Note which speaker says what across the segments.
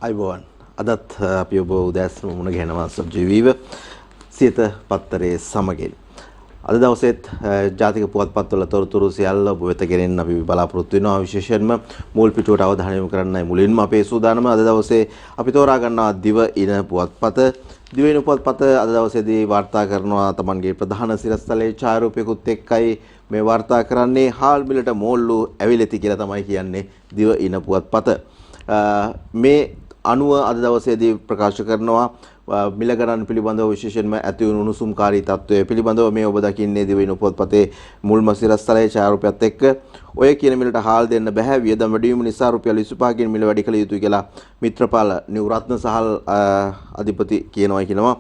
Speaker 1: අයිබෝවන් අදත් අපි ඔබ උදෑසන මුණ ගැහෙනවා සජීවීව සියත පත්තරේ සමගින් අද දවසේත් ජාතික පුවත්පත්වල තොරතුරු සියල්ල ඔබ වෙත ගෙනෙන්න අපි බලාපොරොත්තු වෙනවා විශේෂයෙන්ම මුල් පිටුවට අවධානය යොමු කරන්නයි මුලින්ම අපේ සූදානම අද දවසේ අපි තෝරා ගන්නවා දිව ඉන පුවත්පත දිව ඉන පුවත්පත අද දවසේදී වාර්තා කරනවා තමන්ගේ ප්‍රධාන සිරස්තලයේ ඡායාරූපයකුත් එක්කයි මේ වාර්තා කරන්නේ හාල් මිලට මෝල්ලු ඇවිලෙති කියලා තමයි කියන්නේ දිව ඉන පුවත්පත මේ අනුව අද දවසේදී ප්‍රකාශ කරනවා මිල ගණන් පිළිබඳව විශේෂයෙන්ම ඇති වුණු උණුසුම්කාරී තත්ත්වය පිළිබඳව මේ ඔබ දකින්නේ දිවින පොත්පතේ මුල්ම සිරස්තලයේ ඡායාරූපයත් එක්ක ඔය කියන මිලට හාල් දෙන්න බෑ වියදම් වැඩි වීම නිසා රුපියල් 25කින් මිල වැඩි කළ යුතුයි කියලා මිත්‍රපාල නිව්රත්න සහල් අධිපති කියනවා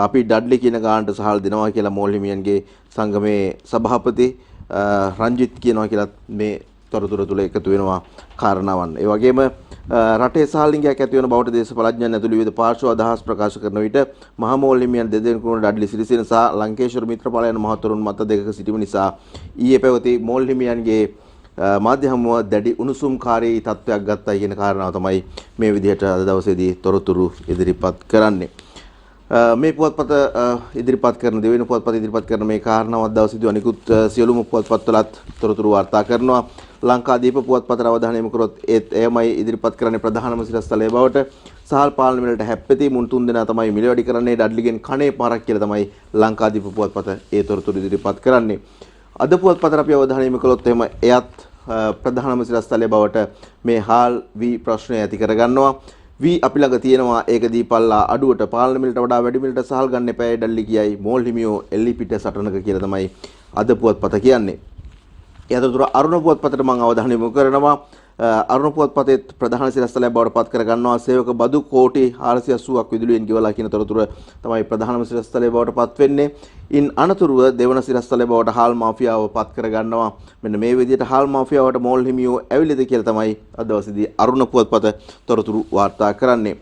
Speaker 1: අපි ඩඩ්ලි කියන ගානට සහල් දෙනවා කියලා මෝල් හිමියන්ගේ සංගමේ සභාපති රංජිත් කියනවා කියලා මේ තොරතුරු තුල එකතු වෙනවා කාරණාවන්. ඒ වගේම රටේ සහල්ලිංගයක් ඇති වෙන බවට දේශපාලඥයන් ඇතුළු විවිධ පාර්ශ්ව අදහස් ප්‍රකාශ කරන විට මහමෝල් හිමියන් දෙදෙනෙකුට ඩඩ්ලි සිරිසේන සහ ලංකේශ්වර මිත්‍රපාල යන මහතුරුන් මත දෙකක සිටීම නිසා ඊයේ පැවති මෝල් හිමියන්ගේ මාධ්‍ය හමුව දැඩි උණුසුම්කාරී තත්ත්වයක් ගත්තා කියන කාරණාව තමයි මේ විදිහට අද දවසේදී තොරතුරු ඉදිරිපත් කරන්නේ. මේ පුවත්පත ඉදිරිපත් කරන දෙවෙනි පුවත්පත ඉදිරිපත් කරන මේ කාරණාව අද දවසේදී අනිකුත් සියලුම පුවත්පත්වලත් තොරතුරු වාර්තා කරනවා. ලංකාදීප පුවත්පතට අවධානය යොමු කරොත් එයමයි ඉදිරිපත් කරන්නේ ප්‍රධානම සිරස්තලයේ බවට සහල් පාලන මිලට හැප්පෙති මුන් තුන් දෙනා තමයි මිල වැඩි කරන්නේ ඩඩ්ලිගෙන් කණේ පාරක් කියලා තමයි ලංකාදීප පුවත්පත ඒ තොරතුරු ඉදිරිපත් කරන්නේ. අද පුවත්පතට අපි අවධානය යොමු කළොත් එහෙම එයත් ප්‍රධානම සිරස්තලයේ බවට මේ හාල් වී ප්‍රශ්නය ඇති කරගන්නවා. වී අපි ළඟ තියෙනවා ඒක දීපල්ලා අඩුවට පාලන මිලට වඩා වැඩි මිලට සහල් ගන්න එපායි ඩඩ්ලි කියයි මෝල් හිමියෝ එල්ලි පිට සටනක කියලා තමයි අද පුවත්පත කියන්නේ. යතතුර අරුණ පුවත්පතට මම අවධානය යොමු කරනවා. අරුණ පුවත්පතේ ප්‍රධාන සිරස්තලය බවට පත් කර ගන්නවා සේවක බදු කෝටි 480ක් විදුලියෙන් ගෙවලා කියන තොරතුර තමයි ප්‍රධානම සිරස්තලය බවට පත් වෙන්නේ. ඉන් අනතුරුව දෙවන සිරස්තලය බවට හාල් මාෆියාව පත් කර ගන්නවා. මෙන්න මේ විදිහට හාල් මාෆියාවට මෝල් හිමියෝ ඇවිල්ලාද කියලා තමයි අද දවසේදී අරුණ පුවත්පත තොරතුරු වාර්තා කරන්නේ.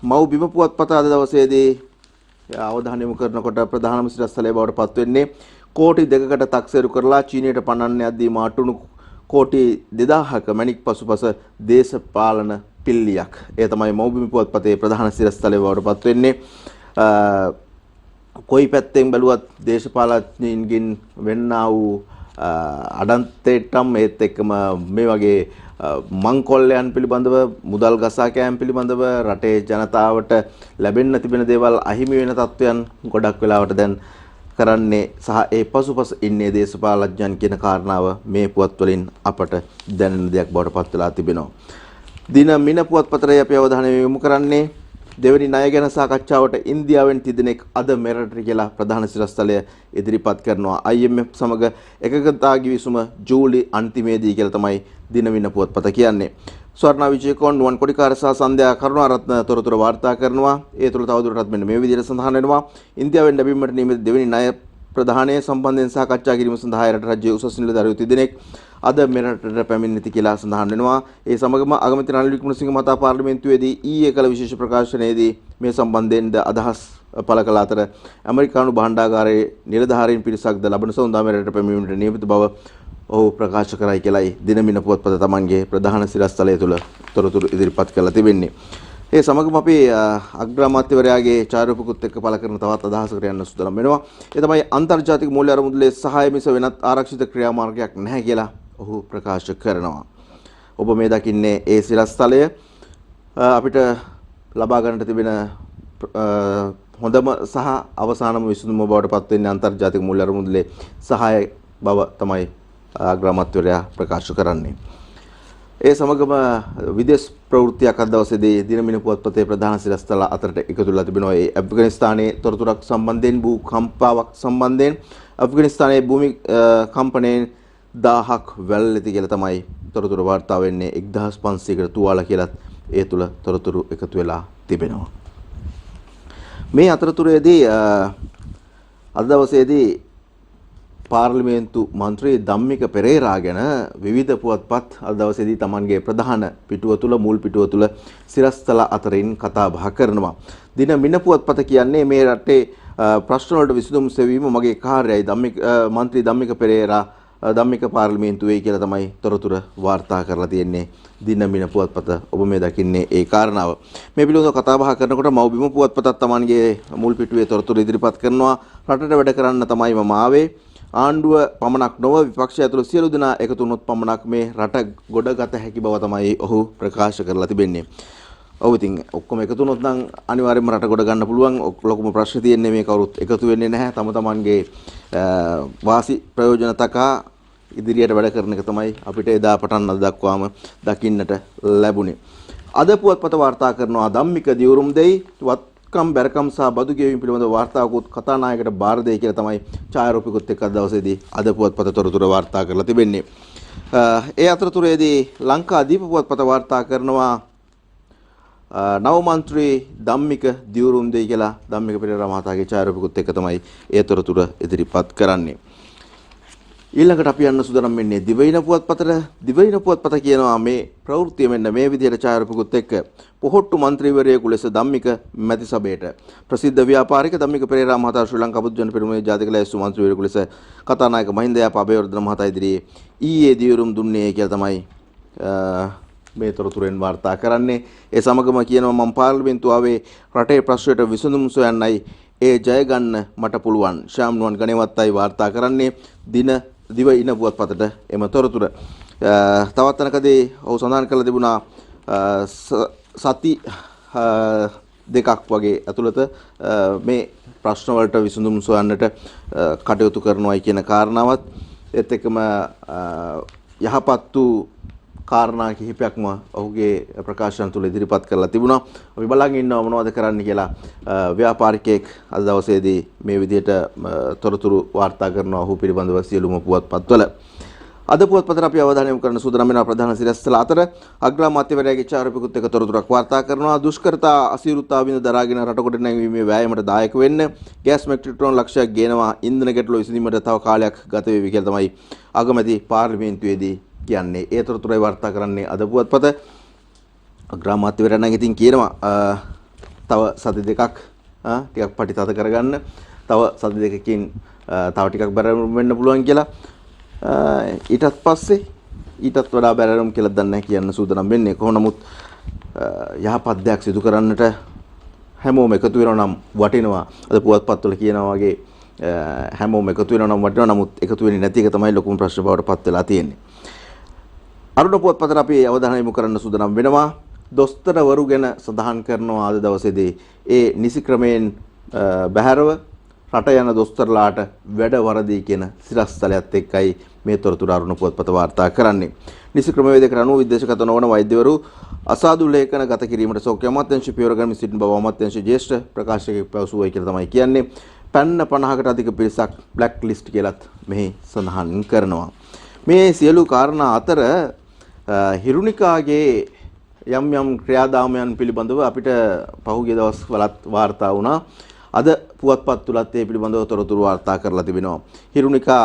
Speaker 1: මව් බිම පුවත්පත අද දවසේදී අවධානය යොමු කරනකොට ප්‍රධානම සිරස්තලය බවට පත් වෙන්නේ කෝටි 2කට තක්සේරු කරලා චීනයට පණන්න යද්දී මාටුණු කෝටි 2000ක මැණික් පසුපස දේශපාලන පිල්ලියක්. ඒ තමයි මෞබිමි පුවත්පතේ ප්‍රධාන සිරස්තලය බවට පත් වෙන්නේ. කොයි පැත්තෙන් බැලුවත් දේශපාලඥයින්ගෙන් වෙන්නා වූ අඩන්තේටම් ඒත් එක්කම මේ වගේ මංකොල්ලයන් පිළිබඳව මුදල් ගසා කෑම් පිළිබඳව රටේ ජනතාවට ලැබෙන්න තිබෙන දේවල් අහිමි වෙන තත්ත්වයන් ගොඩක් වෙලාවට දැන් කරන්නේ සහ ඒ පසුපස ඉන්නේ දේශපාලඥයන් කියන කාරණාව මේ පුවත් වලින් අපට දැනෙන දෙයක් බවට පත් වෙලා තිබෙනවා. දින මින පුවත්පතේ අපි අවධානය යොමු කරන්නේ දෙවනි ණය ගැන සාකච්ඡාවට ඉන්දියාවෙන් තිදෙනෙක් අද මෙරට කියලා ප්‍රධාන සිරස්තලය ඉදිරිපත් කරනවා. IMF සමග එකගතා කිවිසුම ජූලි අන්තිමේදී කියලා තමයි දින මින පුවත්පත කියන්නේ. ස්වර්ණ විජේකෝන් නුවන් කොඩිකාර සහ සන්ධ්‍යා කරුණාරත්න තොරතුරු වාර්තා කරනවා. ඒ තුළ තවදුරටත් මෙන්න මේ විදිහට සඳහන් වෙනවා. ඉන්දියාවෙන් ලැබීමට නියමිත දෙවෙනි ණය ප්‍රධානයේ සම්බන්ධයෙන් සාකච්ඡා කිරීම සඳහා රට රජයේ උසස් නිලධාරීහු තිදෙනෙක් අද මෙරටට පැමිණෙති කියලා සඳහන් වෙනවා. ඒ සමගම අගමැති රනිල් වික්‍රමසිංහ මහතා පාර්ලිමේන්තුවේදී ඊයේ කළ විශේෂ ප්‍රකාශනයේදී මේ සම්බන්ධයෙන් අදහස් පළ කළ අතර ඇමරිකානු භාණ්ඩාගාරයේ නිලධාරීන් පිරිසක්ද ලබන සෝන්දා මෙරටට පැමිණීමට නියමිත බව ඔහු ප්‍රකාශ කරයි කියලායි දිනමින පුවත්පත තමන්ගේ ප්‍රධාන සිරස්තලය තුළ තොරතුරු ඉදිරිපත් කරලා තිබෙන්නේ. ඒ සමගම අපි අග්‍රාමාත්‍යවරයාගේ ඡායාරූපකුත් එක්ක පළ කරන තවත් අදහසකට යන්න සූදානම් වෙනවා. ඒ තමයි අන්තර්ජාතික මූල්‍ය අරමුදලේ සහාය මිස වෙනත් ආරක්ෂිත ක්‍රියාමාර්ගයක් නැහැ කියලා ඔහු ප්‍රකාශ කරනවා. ඔබ මේ දකින්නේ ඒ සිරස්තලය අපිට ලබා ගන්නට තිබෙන හොඳම සහ අවසානම විසඳුම බවට පත් වෙන්නේ අන්තර්ජාතික මූල්‍ය අරමුදලේ සහාය බව තමයි අග්‍රාමාත්‍යවරයා ප්‍රකාශ කරන්නේ. ඒ සමගම විදේශ ප්‍රවෘත්තියක් අද දවසේදී දිනමින පුවත්පතේ ප්‍රධාන සිරස්තල අතරට එකතු වෙලා තිබෙනවා. ඒ ඇෆ්ගනිස්තානයේ තොරතුරක් සම්බන්ධයෙන් භූකම්පාවක් සම්බන්ධයෙන් ඇෆ්ගනිස්තානයේ භූමි කම්පනයෙන් 1000ක් වැළලෙති කියලා තමයි තොරතුරු වාර්තා වෙන්නේ. 1500කට තුවාල කියලා ඒ තුල තොරතුරු එකතු වෙලා තිබෙනවා. මේ අතරතුරේදී අද දවසේදී පාර්ලිමේන්තු මන්ත්‍රී ධම්මික පෙරේරා ගැන විවිධ පුවත්පත් අද දවසේදී Tamanගේ ප්‍රධාන පිටුව තුල මුල් පිටුව තුල සිරස්තල අතරින් කතා බහ කරනවා. දින මින පුවත්පත කියන්නේ මේ රටේ ප්‍රශ්න වලට විසඳුම් සෙවීම මගේ කාර්යයි. මන්ත්‍රී ධම්මික පෙරේරා ධම්මික පාර්ලිමේන්තුවේ කියලා තමයි තොරතුරු වාර්තා කරලා තියෙන්නේ. දිනමින පුවත්පත ඔබ මේ දකින්නේ ඒ කාරණාව. මේ පිළිබඳව කතා බහ කරනකොට මව්බිම පුවත්පතත් Tamanගේ මුල් පිටුවේ තොරතුරු ඉදිරිපත් කරනවා. රටට වැඩ කරන්න තමයි මම ආවේ. ආණ්ඩුව පමණක් නොව විපක්ෂය ඇතුළු සියලු දෙනා එකතු වුණොත් පමණක් මේ රට ගොඩගත හැකි බව තමයි ඔහු ප්‍රකාශ කරලා තිබෙන්නේ. ඔව් ඉතින් ඔක්කොම එකතු වුණොත් නම් අනිවාර්යයෙන්ම රට ගොඩ ගන්න පුළුවන්. ලොකුම ප්‍රශ්නේ තියෙන්නේ මේ කවුරුත් එකතු වෙන්නේ නැහැ. තමන්ගේ වාසි ප්‍රයෝජන තකා ඉදිරියට වැඩ කරන එක තමයි අපිට එදා පටන් අද දක්වාම දකින්නට ලැබුණේ. අද පුවත්පත වාර්තා කරනවා ධම්මික දියුරුම් දෙයි වත්කම් බැරකම් සහ බදු ගෙවීම පිළිබඳව වාර්තාවකුත් කතානායකට බාර දෙයි කියලා තමයි ඡායාරූපිකුත් එක්ක දවසේදී අද පුවත්පත තොරතුරු වාර්තා කරලා තිබෙන්නේ. ඒ අතරතුරේදී ලංකාදීප පුවත්පත වාර්තා කරනවා නව මන්ත්‍රී ධම්මික දියුරුම් දෙයි කියලා ධම්මික පෙරේරා මහතාගේ ඡායාරූපිකුත් එක්ක තමයි ඒ තොරතුරු ඉදිරිපත් කරන්නේ. ඊළඟට අපි යන්න සූදානම් වෙන්නේ දිවයින පුවත්පතට. දිවයින පුවත්පත කියනවා මේ ප්‍රවෘත්තිය මෙන්න මේ විදිහට ඡායාරූපිකුත් එක්ක පොහොට්ටු මන්ත්‍රීවරයෙකු ලෙස ධම්මික මැති සභයට ප්‍රසිද්ධ ව්‍යාපාරික ධම්මික පෙරේරා මහතා ශ්‍රී ලංකා බුද්ධ ජන පෙරමුණේ ජාතික ලැයිස්තු මන්ත්‍රීවරයෙකු ලෙස කතානායක මහින්ද යාප අබේවර්ධන මහතා ඉදිරියේ ඊයේ දියුරුම් දුන්නේ කියලා තමයි මේ තොරතුරෙන් වාර්තා කරන්නේ. ඒ සමගම කියනවා මම පාර්ලිමේන්තුව ආවේ රටේ ප්‍රශ්නයට විසඳුම් සොයන්නයි ඒ ජය ගන්න මට පුළුවන්. ශාම් නුවන් ගණේවත්තයි වාර්තා කරන්නේ දිවයින පුවත්පතට එම තොරතුර. තවත් තැනකදී ඔහු සඳහන් කළ තිබුණා සති දෙකක් වගේ ඇතුළත මේ ප්‍රශ්න වලට විසඳුම් සොයන්නට කටයුතු කරනවායි කියන කාරණාවත් ඒත් එක්කම යහපත් වූ කාරණා කිහිපයක්ම ඔහුගේ ප්‍රකාශන තුළ ඉදිරිපත් කරලා තිබුණා. අපි බලන් ඉන්නවා මොනවද කරන්න කියලා. ව්‍යාපාරිකයෙක් අද දවසේදී මේ විදිහට තොරතුරු වාර්තා කරනවා ඔහු පිළිබඳව සියලුම පුවත්පත්වල. අද පුවත්පතට අපි අවධානය යොමු කරන සූදානම් වෙන ප්‍රධාන සිරස්තල අතර අග්‍රාමාත්‍යවරයාගේ ඡායාරූපිකුත් එක්ක තොරතුරක් වාර්තා කරනවා. දුෂ්කරතා අසීරුතා විඳ දරාගෙන රට කොට නැංවීමේ වෑයමට දායක වෙන්න ගෑස් මෙට්‍රික් ටන් ලක්ෂයක් ගේනවා. ඉන්ධන ගැටලුව විසඳීමට තව කාලයක් ගත වේවි කියලා තමයි අගමැති පාර්ලිමේන්තුවේදී කියන්නේ. ඒ තොරතුරයි වාර්තා කරන්නේ අද පුවත්පත. අග්‍රාමාත්‍යවරයා නම් ඉතින් කියනවා තව සති දෙකක් ටිකක් පටිතත කරගන්න. තව සති දෙකකින් තව ටිකක් බැරම් වෙන්න පුළුවන් කියලා. ඊටත් පස්සේ ඊටත් වඩා බැරම් කියලා දන්නේ නැහැ කියන්න සූදානම් වෙන්නේ. කොහොම නමුත් යහපත් දෙයක් සිදු කරන්නට හැමෝම එකතු වෙනවා නම් වටිනවා. අද පුවත්පත්වල කියනවා වගේ හැමෝම එකතු වෙනවා නම් වටිනවා. නමුත් එකතු වෙන්නේ නැති එක තමයි ලොකුම ප්‍රශ්න බවට පත් වෙලා තියෙන්නේ. අරුණ පුවත්පතට අපි අවධානය යොමු කරන්න සූදානම් වෙනවා. දොස්තරවරු ගැන සඳහන් කරනවා අද දවසේදී. ඒ නිසි ක්‍රමයෙන් බැහැරව රට යන දොස්තරලාට වැඩ වරදී කියන සිරස්තලයත් එක්කයි මේ තොරතුරු අරුණ පුවත්පත වාර්තා කරන්නේ. නිසි ක්‍රමවේදයකට අනුව විදේශගත නොවන වෛද්‍යවරු අසාදු ලේඛන ගත කිරීමට සෞඛ්‍ය අමාත්‍යාංශ පියවර ගනිමින් සිටින බව අමාත්‍යාංශ ජ්‍යෙෂ්ඨ ප්‍රකාශකයෙක් පැවසුවයි කියලා තමයි කියන්නේ. පැන්න 50කට අධික පිරිසක් බ්ලැක් ලිස්ට් කියලාත් මෙහි සඳහන් කරනවා. මේ සියලු කාරණා අතර හිරුනිකාගේ යම් යම් ක්‍රියාදාමයන් පිළිබඳව අපිට පහුගිය දවස්වලත් වාර්තා වුණා. අද පුවත්පත් තුලත් ඒ පිළිබඳව තොරතුරු වාර්තා කරලා තිබෙනවා. හිරුනිකා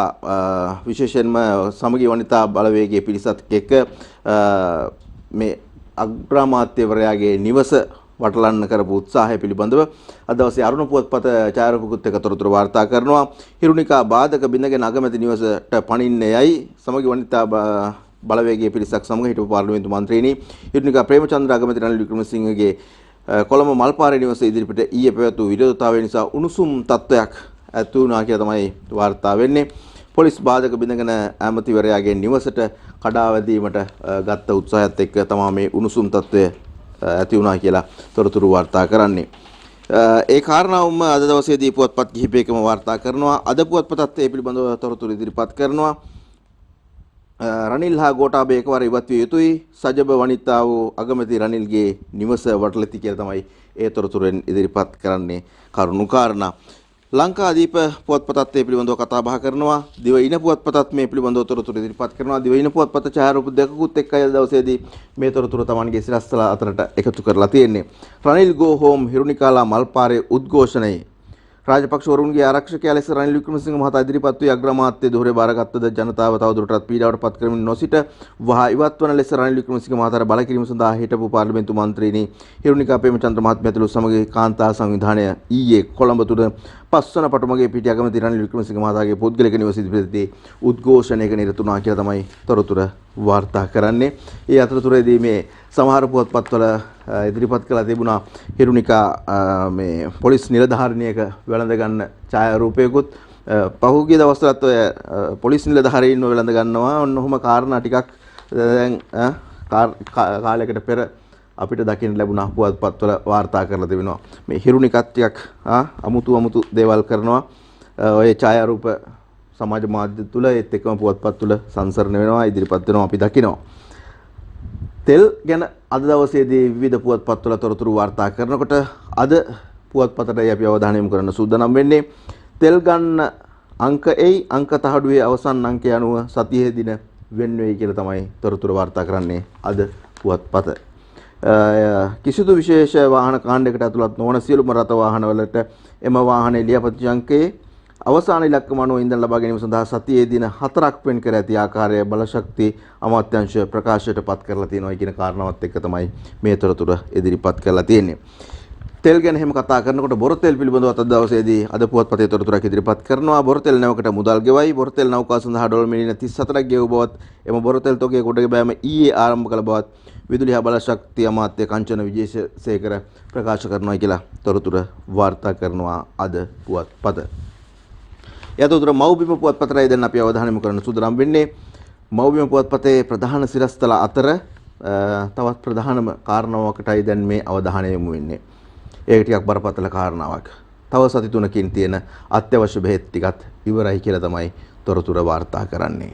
Speaker 1: විශේෂයෙන්ම සමගි වනිතා බලවේගයේ පිරිසත් එක්ක මේ අග්‍රාමාත්‍යවරයාගේ නිවස වටලන්න කරපු උත්සාහය පිළිබඳව අද දවසේ අරුණ පුවත්පත ඡායාරූපකුත් එක්ක තොරතුරු වාර්තා කරනවා. හිරුනිකා බාධක බිඳගෙන අගමැති නිවසට පණින්න යයි සමගි වනිතා බලවේගයේ පිරිසක් සමග හිටපු පාර්ලිමේන්තු මන්ත්‍රීනි හිරුනිකා ප්‍රේමචන්ද්‍ර අගමැති රනිල් වික්‍රමසිංහගේ කොළඹ මල්පාරේ නිවසේ ඉදිරිපිට ඊයේ පැවැත් වූ විරෝධතාවය නිසා උණුසුම් තත්ත්වයක් ඇති වුණා කියලා තමයි වාර්තා වෙන්නේ. පොලිස් බාධක බිඳගෙන ඇමතිවරයාගේ නිවසට කඩා වැදීමට ගත්ත උත්සාහයත් එක්ක තමයි මේ උණුසුම් තත්ත්වය ඇති වුණා කියලා තොරතුරු වාර්තා කරන්නේ. ඒ කාරණාවම අද දවසේදී පුවත්පත් කිහිපයකම වාර්තා කරනවා. අද පුවත්පතත් ඒ පිළිබඳව තොරතුරු ඉදිරිපත් කරනවා. රනිල් හා ගෝඨාභය එකවර ඉවත් විය යුතුයි. සජබ වනිතා වූ අගමැති රනිල්ගේ නිවස වටලති කියලා තමයි ඒ තොරතුරෙන් ඉදිරිපත් කරන්නේ කරුණු කාරණා. ලංකාදීප පුවත්පතත් මේ පිළිබඳව කතා බහ කරනවා. දිවයින පුවත්පතත් මේ පිළිබඳව තොරතුරු ඉදිරිපත් කරනවා. දිවයින පුවත්පත ඡායාරූප දෙකකුත් එක්කයි අද දවසේදී මේ තොරතුරු Tamanගේ සිරස්තල අතරට එකතු කරලා තියෙන්නේ. රනිල් ගෝ හෝම් හිරුනිකාලා මල්පාරේ උද්ඝෝෂණයේ රාජපක්ෂවරුන්ගේ ආරක්ෂකයා ලෙස රනිල් වික්‍රමසිංහ මහතා ඉදිරිපත් වූ අග්‍රාමාත්‍ය ධුරේ බාරගත්තද ජනතාව තවදුරටත් පීඩාවට පත් කරමින් නොසිට වහා ඉවත්වන ලෙස රනිල් වික්‍රමසිංහ මහතාට බල කිරීම සඳහා හිටපු පාර්ලිමේන්තු මන්ත්‍රීනි හිරුණිකා ප්‍රේමචන්ද්‍ර මහත්මිය ඇතුළු සමග කාන්තා සංවිධානය ඊයේ කොළඹ තුන පස්වන පටුමගේ පිටිය අගමැති රනිල් වික්‍රමසිංහ මහතාගේ පුද්ගලික නිවස ඉදිරිපිටදී උද්ඝෝෂණයක නිරත වුණා කියලා තමයි තොරතුරු වාර්තා කරන්නේ. ඒ අතරතුරේදී මේ සමහර පුවත්පත්වල ඉදිරිපත් කළා තිබුණා හිරුණිකා මේ පොලිස් නිලධාරිනියක වැළඳ ගන්න ඡායාරූපයකුත් පහුගිය දවස්වලත් ඔය පොලිස් නිලධාරීන්ව වැළඳ ගන්නවා. ඔන්න ඔහොම කාරණා ටිකක් දැන් කාලයකට පෙර අපිට දකින්න ලැබුණා පුවත්පත්වල වාර්තා කරලා තිබෙනවා. මේ හිරුණිකත් ටිකක් අමුතු දේවල් කරනවා. ඔය ඡායාරූප සමාජ මාධ්‍ය තුල ඒත් එක්කම පුවත්පත් තුල සංසරණ වෙනවා ඉදිරිපත් වෙනවා අපි දකිනවා. තෙල් ගැන අද දවසේදී විවිධ පුවත්පත්වල තොරතුරු වාර්තා කරනකොට අද පුවත්පතටයි අපි අවධානය යොමු කරන්න සූදානම් වෙන්නේ. තෙල් ගන්න අංක 8 අංක තහඩුවේ අවසන් අංකය අනුව සතියේ දින වෙන් වෙයි කියලා තමයි තොරතුරු වාර්තා කරන්නේ අද පුවත්පත. කිසිදු විශේෂ වාහන කාණ්ඩයකට ඇතුළත් නොවන සියලුම රථ වාහනවලට එම වාහනේ ලියාපදිංචි අංකයේ අවසාන ඉලක්කම අනුව ඉන්ධන ලබා ගැනීම සඳහා සතියේ දින 4ක් වෙන් කර ඇති ආකාරය බලශක්ති අමාත්‍යාංශ ප්‍රකාශයට පත් කරලා තියෙනවා කියන කාරණාවත් එක්ක තමයි මේ තොරතුරු ඉදිරිපත් කරලා තියෙන්නේ. තෙල් ගැන හැම කතා කරනකොට බොරතෙල් පිළිබඳව අද දවසේදී අද පුවත්පතේ තොරතුරක් ඉදිරිපත් කරනවා. බොරතෙල් නැවකට මුදල් ගෙවයි. බොරතෙල් නෞකා සඳහා ඩොලර් මිලියන 34ක් ගෙවූ බවත් එම බොරතෙල් තොගය ගොඩනැගීම ඊයේ ආරම්භ කළ බවත් විදුලි හා බලශක්ති අමාත්‍ය කංචන විජේසේකර ප්‍රකාශ කරනවා කියලා තොරතුරු වාර්තා කරනවා අද පුවත්පත. යතුතුර මව්බිම පුවත්පතයි දැන් අපි අවධානය යොමු කරන්න සූදානම් වෙන්නේ. මව්බිම පුවත්පතේ ප්‍රධාන සිරස්තල අතර තවත් ප්‍රධානම කාරණාවකටයි දැන් මේ අවධානය යොමු වෙන්නේ. ඒක ටිකක් බරපතල කාරණාවක්. තව සති 3කින් තියෙන අත්‍යවශ්‍ය බෙහෙත් ටිකත් ඉවරයි කියලා තමයි තොරතුරු වාර්තා කරන්නේ.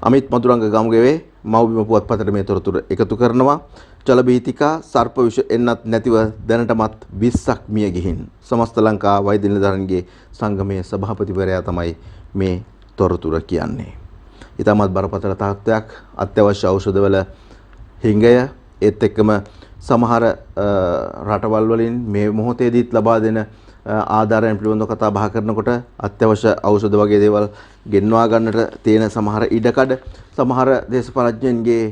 Speaker 1: අමිත් මදුරංග ගමුගෙවේ මව්බිම පුවත්පතට මේ තොරතුරු එකතු කරනවා. චලබීතිකා සර්ප විෂ එන්නත් නැතිව දැනටමත් 20ක් මිය ගිහින් සමස්ත ලංකා වෛද්‍ය නිලධාරීන්ගේ සංගමයේ සභාපතිවරයා තමයි මේ තොරතුරු කියන්නේ. ඊටමත් බරපතල තත්ත්වයක් අත්‍යවශ්‍ය ඖෂධවල හිඟය ඒත් එක්කම සමහර රටවල් වලින් මේ මොහොතේදීත් ලබා දෙන ආධාරයන් පිළිබඳව කතා බහ කරනකොට අත්‍යවශ්‍ය ඖෂධ වගේ දේවල් ගෙන්වා ගන්නට තියෙන සමහර ඉඩකඩ සමහර දේශපාලඥයන්ගේ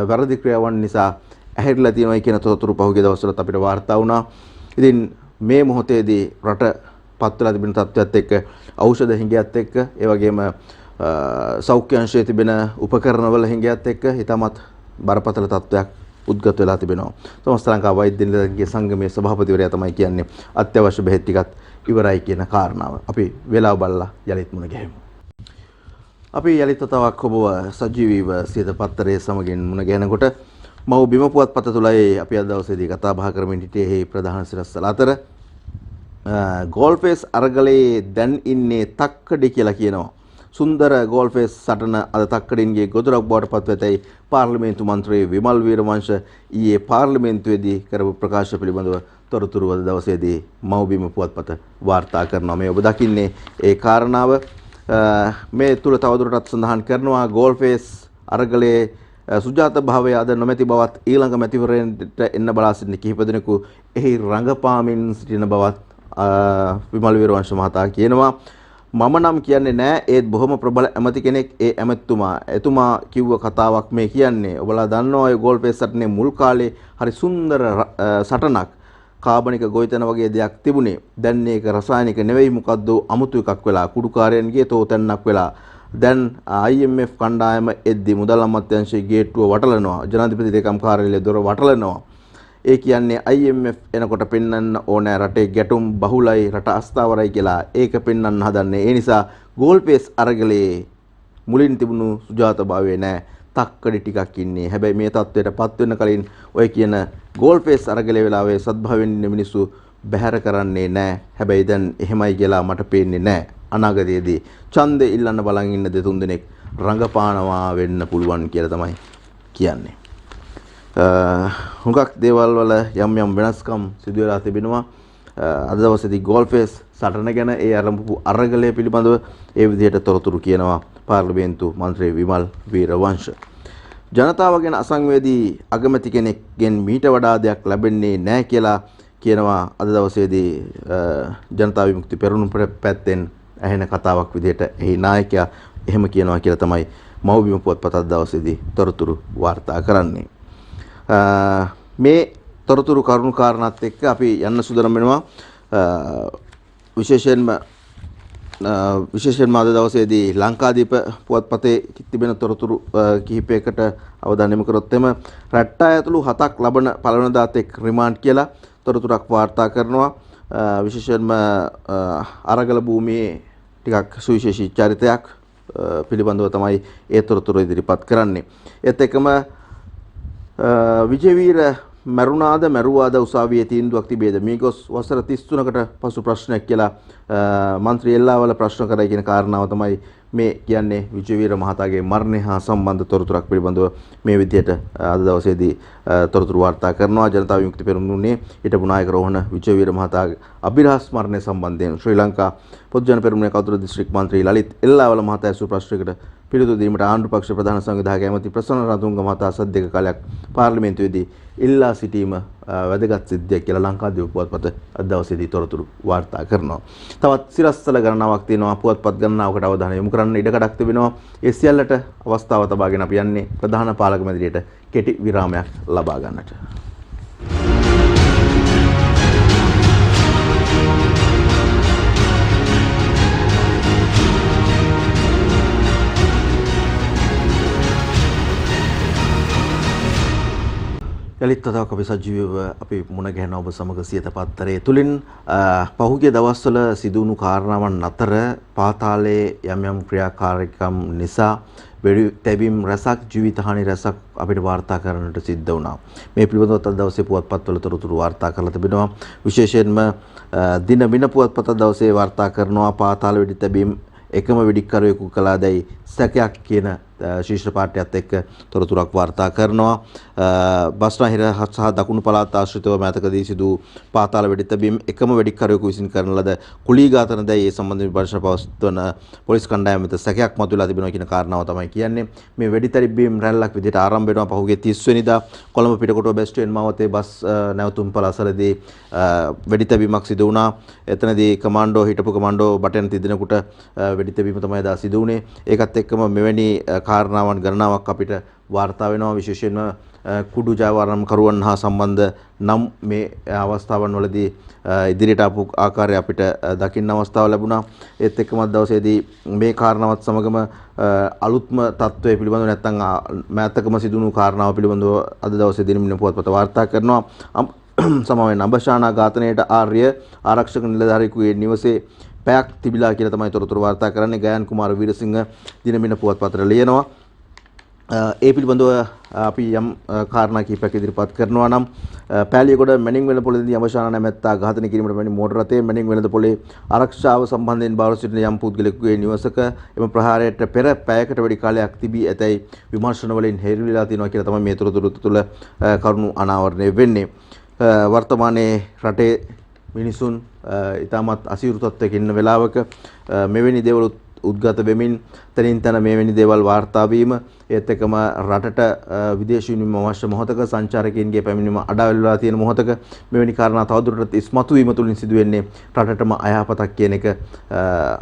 Speaker 1: වැරදි ක්‍රියාවන් නිසා ඇහැරිලා තියෙනවා කියන තොරතුරු පහුගිය දවස්වලත් අපිට වාර්තා වුණා. ඉතින් මේ මොහොතේදී රට පත්වලා තිබෙන තත්ත්වයක් එක්ක ඖෂධ හිඟයත් එක්ක ඒ වගේම සෞඛ්‍ය අංශයේ තිබෙන උපකරණවල හිඟයත් එක්ක ඊටමත් බරපතල තත්ත්වයක් උද්ගත වෙලා තිබෙනවා. සමස්ත ලංකා වෛද්‍ය නිලධාරීන්ගේ සංගමයේ සභාපතිවරයා තමයි කියන්නේ අත්‍යවශ්‍ය බෙහෙත් ටිකත් ඉවරයි කියන කාරණාව. අපි වෙලාව බලලා යලිත් මුණ ගැහෙමු. අපි යලිත් තවක් ඔබව සජීවීව සියත පත්තරයේ සමගින් මුණ ගැහෙනකොට මව්බිම පුවත්පත තුලයි අපි අද දවසේදී කතා බහ කරමින් සිටියේ මේ ප්‍රධාන සිරස්තල අතර ගෝල්ෆේස් අරගලේ දැන් ඉන්නේ තක්කඩි කියලා කියනවා. සුන්දර ගෝල්ෆේස් සටන අද තක්කඩින්ගේ ගොදුරක් බවට පත් වෙතයි පාර්ලිමේන්තු මන්ත්‍රී විමල් වීරවංශ ඊයේ පාර්ලිමේන්තුවේදී කරපු ප්‍රකාශ පිළිබඳව තොරතුරු අද දවසේදී මව්බිම පුවත්පත වාර්තා කරනවා. මේ ඔබ දකින්නේ ඒ කාරණාව මේ තුල තවදුරටත් සඳහන් කරනවා ගෝල්ෆේස් අරගලේ සුජාත භාවය අද නොමැති බවත් ඊළඟ මැතිවරණයට එන්න බලා සිටින කිහිප දෙනෙකු එහි රංගපාමින් සිටින බවත් විමල් වීරවංශ මහතා කියනවා. මම නම් කියන්නේ නෑ ඒත් බොහොම ප්‍රබල ඇමති කෙනෙක් ඒ ඇමතුමා එතුමා කිව්ව කතාවක් මේ කියන්නේ. ඔබලා දන්නවා ඔය ගෝල්ෆේස් සටනේ මුල් කාලේ හරි සුන්දර සටනක් කාබනික ගොවිතැන වගේ දෙයක් තිබුණේ. දැන් මේක රසායනික නෙවෙයි මොකද්ද අමුතු එකක් වෙලා කුඩුකාරයන්ගේ තෝතැන්නක් වෙලා. දැන් IMF කණ්ඩායම එද්දි මුදල් අමාත්‍යාංශයේ ගේට්ටුව වටලනවා. ජනාධිපති ලේකම් කාර්යාලයේ දොර වටලනවා. ඒ කියන්නේ IMF එනකොට පෙන්වන්න ඕනෑ රටේ ගැටුම් බහුලයි රට අස්ථාවරයි කියලා ඒක පෙන්වන්න හදන්නේ. ඒ නිසා ගෝල්ෆේස් අරගලේ මුලින් තිබුණු සුජාතභාවය නෑ තක්කඩි ටිකක් ඉන්නේ. හැබැයි මේ තත්ත්වයට පත් වෙන්න කලින් ඔය කියන ගෝල්ෆේස් අරගලේ වෙලාවේ සද්භාවයෙන් ඉන්න මිනිස්සු බැහැර කරන්නේ නෑ. හැබැයි දැන් එහෙමයි කියලා මට පේන්නේ නෑ. අනාගතයේදී ඡන්දෙ ඉල්ලන්න බලන් ඉන්න දෙතුන් දෙනෙක් රංගපානවා වෙන්න පුළුවන් කියලා තමයි කියන්නේ. හුඟක් දේවල් වල යම් යම් වෙනස්කම් සිදු වෙලා තිබෙනවා. අද දවසේදී ගෝල්ෆේස් සටන ගැන ඒ ආරම්භපු අරගලය පිළිබඳව ඒ විදිහට තොරතුරු කියනවා පාර්ලිමේන්තු මන්ත්‍රී විමල් වීරවංශ. ජනතාව ගැන අසංවේදී අගමැති කෙනෙක්ගෙන් මීට වඩා දෙයක් ලැබෙන්නේ නැහැ කියලා කියනවා අද දවසේදී ජනතා විමුක්ති පෙරමුණ පැත්තෙන් ඇහෙන කතාවක් විදිහට එහි නායකයා එහෙම කියනවා කියලා තමයි මව්බිම පුවත්පත අද දවසේදී තොරතුරු වාර්තා කරන්නේ. මේ තොරතුරු කරුණු කාරණාත් එක්ක අපි යන්න සූදානම් වෙනවා විශේෂයෙන්ම අද දවසේදී ලංකාදීප පුවත්පතේ තිබෙන තොරතුරු කිහිපයකට අවධානය යොමු කරොත් එම රට්ටා ඇතුළු 7ක් ලබන පළවෙනිදාත් එක් රිමාන්ඩ් කියලා තොරතුරක් වාර්තා කරනවා. විශේෂයෙන්ම අරගල භූමියේ ටිකක් සුවිශේෂී චරිතයක් පිළිබඳව තමයි ඒ තොරතුරු ඉදිරිපත් කරන්නේ. ඒත් එක්කම විජේවීර මරුණාද මරුවාද උසාවියේ තීන්දුවක් තිබේද මේ ගොස් වසර 33කට පසු ප්‍රශ්නයක් කියලා මන්ත්‍රී එල්ලාවල ප්‍රශ්න කරයි කියන කාරණාව තමයි මේ කියන්නේ. විජේවීර මහතාගේ මරණය හා සම්බන්ධ තොරතුරක් පිළිබඳව මේ විදිහට අද දවසේදී තොරතුරු වාර්තා කරනවා. ජනතා විමුක්ති පෙරමුණේ හිටපු නායක රෝහණ විජේවීර මහතාගේ අභිරහස් මරණය සම්බන්ධයෙන් ශ්‍රී ලංකා පොදු ජන පෙරමුණේ කතුරු දිස්ත්‍රික් මන්ත්‍රී ලලිත් එල්ලාවල මහතා ඇසූ ප්‍රශ්නයකට පිළිතුරු දීමට ආණ්ඩු පක්ෂ ප්‍රධාන සංවිධායක ඇමති ප්‍රසන්න රතුංග මහතා සද්දක කාලයක් පාර්ලිමේන්තුවේදී ඉල්ලා සිටීම වැදගත් සිද්ධියක් කියලා ලංකාදීප පුවත්පත අද දවසේදී තොරතුරු වාර්තා කරනවා. තවත් සිරස්තල ගණනාවක් තියෙනවා පුවත්පත් ගණනාවකට අවධානය යොමු කරන්න ඉඩකඩක් තිබෙනවා. ඒ සියල්ලට අවස්ථාව තබාගෙන අපි යන්නේ ප්‍රධාන පාලක මැදිරියට කෙටි විරාමයක් ලබා ගන්නට. යලිත් තවක අපි සජීවීව අපි මුණ ගැහෙන ඔබ සමග සියත පත්තරේ තුලින් පහුගිය දවස්වල සිදුවුණු කාරණාවන් අතර පාතාලයේ යම් යම් ක්‍රියාකාරීකම් නිසා වෙඩි තැබීම් රැසක් ජීවිතහානි රැසක් අපිට වාර්තා කරන්නට සිද්ධ වුණා. මේ පිළිබඳව අද දවසේ පුවත්පත්වල තොරතුරු වාර්තා කරලා තිබෙනවා. විශේෂයෙන්ම දින මින පුවත්පත දවසේ වාර්තා කරනවා පාතාල වෙඩි තැබීම් එකම වෙඩික්කරුවෙකු කළාදැයි සැකයක් කියන ශීර්ෂ පාඨයත් එක්ක තොරතුරක් වාර්තා කරනවා. බස්නාහිර සහ දකුණු පළාත් ආශ්‍රිතව මෑතකදී සිදු පාතාල වෙඩි තැබීම් එකම වෙඩික්කරුවෙකු විසින් කරන ලද කුලී ඝාතනදැයි ඒ සම්බන්ධ විමර්ශන පවත්වන පොලිස් කණ්ඩායම වෙත සැකයක් මතුවලා තිබෙනවා කියන කාරණාව තමයි කියන්නේ. මේ වෙඩි තැබීම් රැල්ලක් විදිහට ආරම්භ වෙනවා පහුගිය 30 වෙනිදා කොළඹ පිටකොටුව බස් මාවතේ බස් නැවතුම් පළාසලදී වෙඩි තැබීමක් සිදු වුණා. එතනදී කමාන්ඩෝ හිටපු කමාන්ඩෝ බටන් තිදෙනෙකුට වෙඩි තැබීම තමයි දා සිදු වුණේ. ඒකත් එක්කම මෙවැනි කාරණාවන් ගණනාවක් අපිට වාර්තා වෙනවා. විශේෂයෙන්ම කුඩු ජයවර්ධන කරුවන් හා සම්බන්ධ නම් මේ අවස්ථාවන් වලදී ඉදිරියට ආපු ආකාරය අපිට දකින්න අවස්ථාව ලැබුණා. ඒත් එක්කම දවසේදී මේ කාරණාවත් සමගම අලුත්ම තත්ත්වයේ පිළිබඳව නැත්නම් මෑතකම සිදුණු කාරණාව පිළිබඳව අද දවසේ දිනමින පුවත්පත වාර්තා කරනවා. සමවෙන් අඹශානා ඝාතනයේට ආර්ය ආරක්ෂක නිලධාරියෙකුගේ නිවසේ පැයක් තිබිලා කියලා තමයි තොරතුරු වාර්තා කරන්නේ. ගයන් කුමාර වීරසිංහ දිනමින පුවත්පතට ලියනවා. ඒ පිළිබඳව අපි යම් කාරණා කිහිපයක් ඉදිරිපත් කරනවා නම් පෑලියගොඩ මැනින් වෙළඳපොළේදී අඹශානා නැමැත්තා ඝාතනය කිරීමට පැමිණි මෝටර රථයේ මැනින් වෙළඳපොළේ ආරක්ෂාව සම්බන්ධයෙන් බාර සිටින යම් පුද්ගලෙකුගේ නිවසක එම ප්‍රහාරයට පෙර පැයකට වැඩි කාලයක් තිබී ඇතැයි විමර්ශන වලින් හෙළිවිලා තියෙනවා කියලා තමයි මේ තොරතුරු තුළ කරුණු අනාවරණය වෙන්නේ. වර්තමානයේ රටේ මිනිසුන් ඉතාමත් අසීරු තත්ත්වයක ඉන්න වෙලාවක මෙවැනි දේවල් උද්ගත වෙමින් තනින් තන මෙවැනි දේවල් වාර්තා වීම ඒත් එක්කම රටට විදේශ විනිමය අවශ්‍ය මොහොතක සංචාරකයන්ගේ පැමිණීම අඩා වෙලා තියෙන මොහොතක මෙවැනි කාරණා තවදුරටත් ඉස්මතු වීම තුලින් සිදුවෙන්නේ රටටම අයහපතක් කියන එක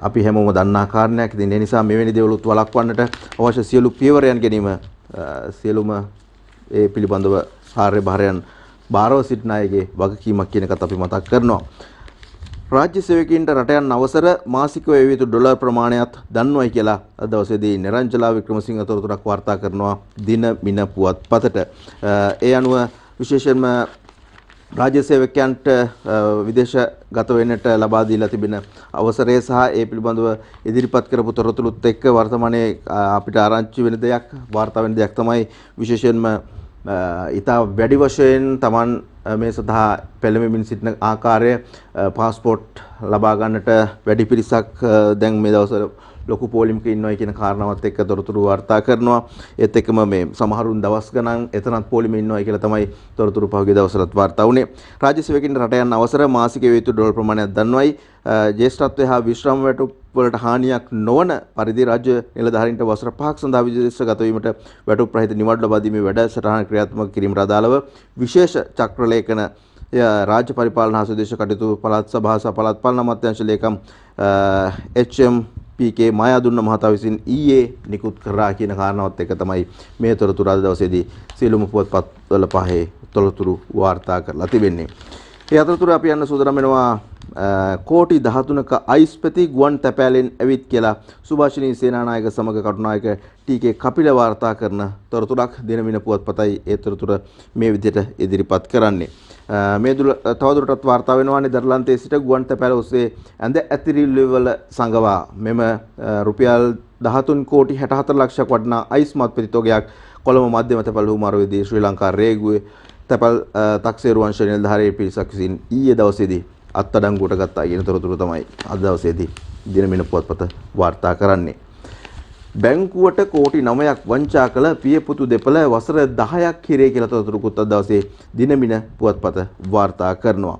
Speaker 1: අපි හැමෝම දන්නා කාරණයක්. ඉතින් ඒ නිසා මෙවැනි දේවලුත් වළක්වන්නට අවශ්‍ය සියලු පියවරයන් ගැනීම සියලුම ඒ පිළිබඳව කාර්යභාරයන් බාරව සිටින අයගේ වගකීමක් කියන එකත් අපි මතක් කරනවා. රාජ්‍ය සේවකයින්ට රට යන අවසර මාසිකව එවිය යුතු ඩොලර් ප්‍රමාණයත් දන්වයි කියලා අද දවසේදී නිරංජලා වික්‍රමසිංහ තොරතුරක් වාර්තා කරනවා දින මින පුවත්පතට. ඒ අනුව විශේෂයෙන්ම රාජ්‍ය සේවකයන්ට විදේශගත වෙන්නට ලබා දීලා තිබෙන අවසරය සහ ඒ පිළිබඳව ඉදිරිපත් කරපු තොරතුරුත් එක්ක වර්තමානයේ අපිට ආරංචි වෙන දෙයක් වාර්තා වෙන දෙයක් තමයි විශේෂයෙන්ම ඉතා වැඩි වශයෙන් Taman මේ සඳහා පෙළඹෙමින් සිටින ආකාරය පාස්පෝර්ට් ලබා ගන්නට වැඩි පිරිසක් දැන් මේ දවස්වල ලොකු පොලිමක ඉන්නවා කියන කාරණාවත් එක්ක තොරතුරු වාර්තා කරනවා. ඒත් එක්කම මේ සමහරුන් දවස් ගණන් එතනත් පොලිමේ ඉන්නවා කියලා තමයි තොරතුරු පහුගිය දවස්වලත් වාර්තා වුණේ. රාජ්‍ය සේවකින්ට රට යන අවසර මාසික වේතු ඩොලර් ප්‍රමාණයක් දන්වයි. ජ්‍යෙෂ්ඨත්වය හා විශ්‍රාම වැටුප් වලට හානියක් නොවන පරිදි රාජ්‍ය නිලධාරීන්ට වසර 5ක් සඳහා විදේශගත වීමට වැටුප් රහිත නිවාඩු ලබා දීමේ වැඩසටහන ක්‍රියාත්මක කිරීමට අදාළව විශේෂ චක්‍ර ලේඛන රාජ්‍ය පරිපාලන හා සුදේශ කටයුතු පළාත් සභා සහ පළාත් පාලන අමාත්‍යාංශ ලේකම් HMPK මායාදුන්න මහතා විසින් ඊයේ නිකුත් කරා කියන කාරණාවත් එක තමයි මේ තොරතුරු අද දවසේදී සියලුම පුවත්පත්වල පහේ තොරතුරු වාර්තා කරලා තිබෙන්නේ. ඒ අතරතුර අපි යන්න සූදානම් වෙනවා කෝටි 13ක අයිස්පති ගුවන් තැපෑලෙන් ඇවිත් කියලා සුභාෂිනී සේනානායක සමග කටුනායක ටීකේ කපිල වාර්තා කරන තොරතුරක් දිනමින පුවත්පතයි ඒ තොරතුර මේ විදිහට ඉදිරිපත් කරන්නේ. මේ තවදුරටත් වාර්තා වෙනවා නෙදර්ලන්තයේ සිට ගුවන් තැපෑල ඔස්සේ ඇඳ ඇතිරිලි වල සංගවා මෙම රුපියල් 13 කෝටි 64 ලක්ෂයක් වටිනා අයිස් මත්පැති තොගයක් කොළඹ මධ්‍යම තැපැල් හුවමාරුවේදී ශ්‍රී ලංකා රේගුවේ තැපැල් තක්සේරු වංශ නිලධාරී පිරිසක් විසින් ඊයේ දවසේදී අත්අඩංගුවට ගත්තා කියන තොරතුරු තමයි අද දවසේදී දිනමින පුවත්පත වාර්තා කරන්නේ. බැංකුවට කෝටි 9ක් වංචා කළ පියපුතු දෙපළ වසර 10ක් හිරේ කියලා තොරතුරුකුත් අද දවසේ දිනමින පුවත්පත වාර්තා කරනවා.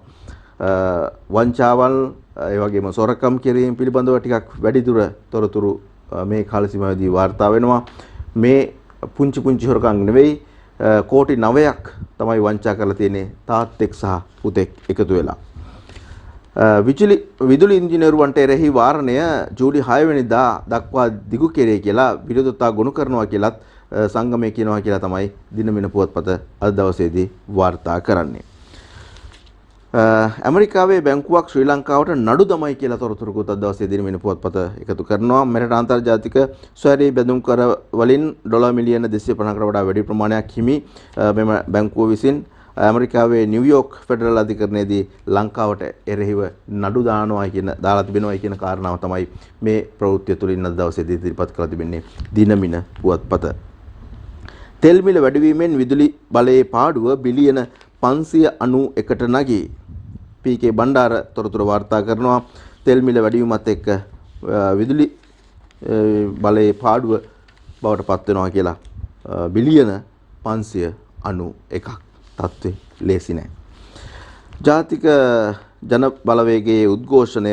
Speaker 1: වංචාවල් ඒ වගේම සොරකම් කිරීම පිළිබඳව ටිකක් වැඩිදුර තොරතුරු මේ කාල සීමාවේදී වාර්තා වෙනවා. මේ පුංචි හොරකම් නෙවෙයි කෝටි 9ක් තමයි වංචා කරලා තියෙන්නේ තාත්තෙක් සහ පුතෙක් එකතු වෙලා. විදුලි ඉංජිනේරුවන්ට එරෙහි වාරණය ජූලි 6 වෙනිදා දක්වා දිගු කෙරේ කියලා විරෝධතා ගොනු කරනවා කියලත් සංගමය කියනවා කියලා තමයි දිනමින පුවත්පත අද දවසේදී වාර්තා කරන්නේ. ඇමරිකාවේ බැංකුවක් ශ්‍රී ලංකාවට නඩු දමයි කියලා තොරතුරුකුත් අද දවසේ දිනමින පුවත්පත එකතු කරනවා. මෙරට අන්තර්ජාතික ස්වෛරී බැඳුම් කර වලින් ඩොලර් මිලියන 250කට වඩා වැඩි ප්‍රමාණයක් හිමි මෙම බැංකුව විසින් ඇමරිකාවේ නිව්යෝක් ෆෙඩරල් අධිකරණයේදී ලංකාවට එරෙහිව නඩු දාලා තිබෙනවා කියන කාරණාව තමයි මේ ප්‍රවෘත්තිය තුලින් අද දවසේදී ඉදිරිපත් කරලා තිබෙන්නේ දිනමින පුවත්පත. තෙල් මිල වැඩිවීමෙන් විදුලි බලයේ පාඩුව බිලියන 591ට නැගී PK බණ්ඩාර තොරතුරු වාර්තා කරනවා. තෙල් මිල වැඩිවීමත් එක්ක විදුලි බලයේ පාඩුව බවට පත් වෙනවා කියලා බිලියන 591ක් තත්ත්වය ලේසි නැහැ. ජාතික ජන බලවේගයේ උද්ඝෝෂණය